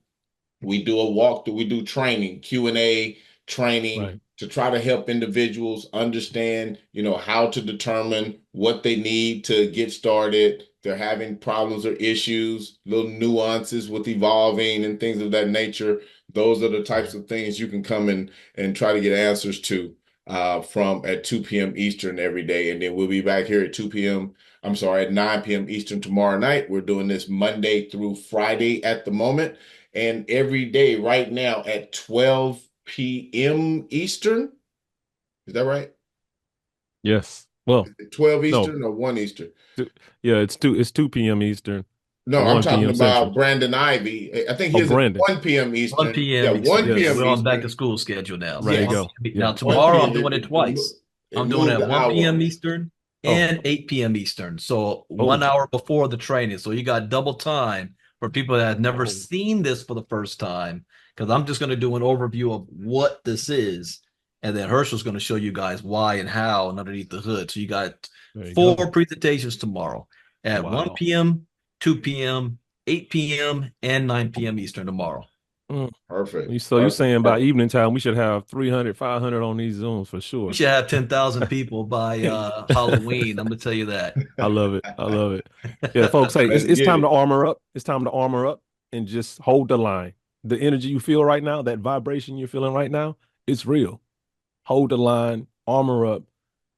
we do a walkthrough, we do training, Q&A training Right. to try to help individuals understand, how to determine what they need to get started. They're having problems or issues, little nuances with evolving and things of that nature. Those are the types of things you can come in and try to get answers to from at 2 p.m. Eastern every day. And then we'll be back here at 2 p.m. I'm sorry, at 9 p.m. Eastern tomorrow night. We're doing this Monday through Friday at the moment. And every day right now at 12 p.m. Eastern. Is that right? Yes. Well, 12 no. Eastern or 1 Eastern? Yeah, it's 2 p.m. Eastern No, or I'm 1 talking p.m. Central. about Brandon Ivy. I think Oh, his is Brandon. 1 p.m. 1 Eastern. Yeah, p.m. 1 Eastern. Yeah, p.m. we're on back to Eastern. school schedule now. So Ready to Yes. go. 1 p.m. Yeah. Now 1 tomorrow I'm p.m. doing it twice. It I'm doing it moved at the 1 hour. p.m. Eastern Oh. and 8 p.m. Eastern. So Oh. 1 hour before the training. So you got double time for people that have never seen this for the first time. Because I'm just going to do an overview of what this is. And then Herschel's going to show you guys why and how and underneath the hood. So you got There you 4 go. presentations tomorrow at 1 Wow. p.m., 2 p.m., 8 p.m., and 9 p.m. Eastern tomorrow. Perfect. So you're saying by Perfect. evening time we should have 300, 500 on these Zooms for We sure. should have 10,000 people by Halloween. I'm going to tell you that. I love it. I love it. Yeah, folks, hey, Let's it's get time it. to armor up. It's time to armor up and just hold the line. The energy you feel right now, that vibration you're feeling right now, it's real. Hold the line, armor up,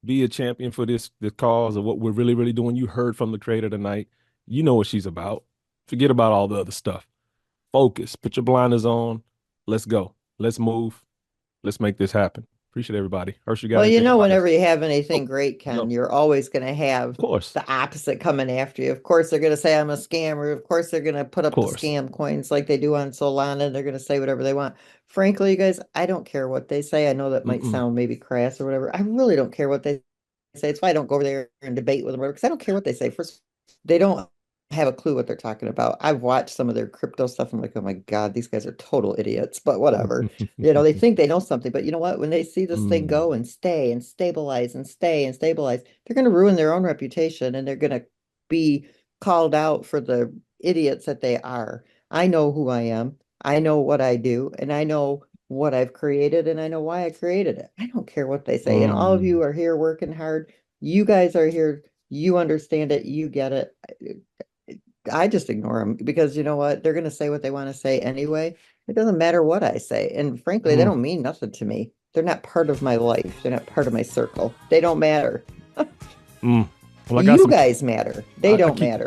be a champion for this cause of what we're really, really doing. You heard from the creator tonight. You know what she's about. Forget about all the other stuff. Focus. Put your blinders on. Let's go. Let's move. Let's make this happen. Appreciate everybody. Hershey, got Well, anything? whenever you have anything Oh, great, Ken, no. you're always going to have Of course. the opposite coming after you. Of course, they're going to say I'm a scammer. Of course, they're going to put up the course. scam coins like they do on Solana. They're going to say whatever they want. Frankly, you guys, I don't care what they say. I know that might sound maybe crass or whatever. I really don't care what they say. It's why I don't go over there and debate with them because I don't care what they say. First, they don't have a clue what they're talking about. I've watched some of their crypto stuff. I'm like, oh my God, these guys are total idiots, but whatever. They think they know something, but you know what? When they see this thing go and stay and stabilize and stay and stabilize, they're going to ruin their own reputation and they're going to be called out for the idiots that they are. I know who I am. I know what I do, and I know what I've created and I know why I created it. I don't care what they say. And all of you are here working hard. You guys are here. You understand it. You get it. I just ignore them because you know what? They're going to say what they want to say anyway. It doesn't matter what I say. And frankly, they don't mean nothing to me. They're not part of my life. They're not part of my circle. They don't matter. Well, I got You guys matter. They I don't keep- matter.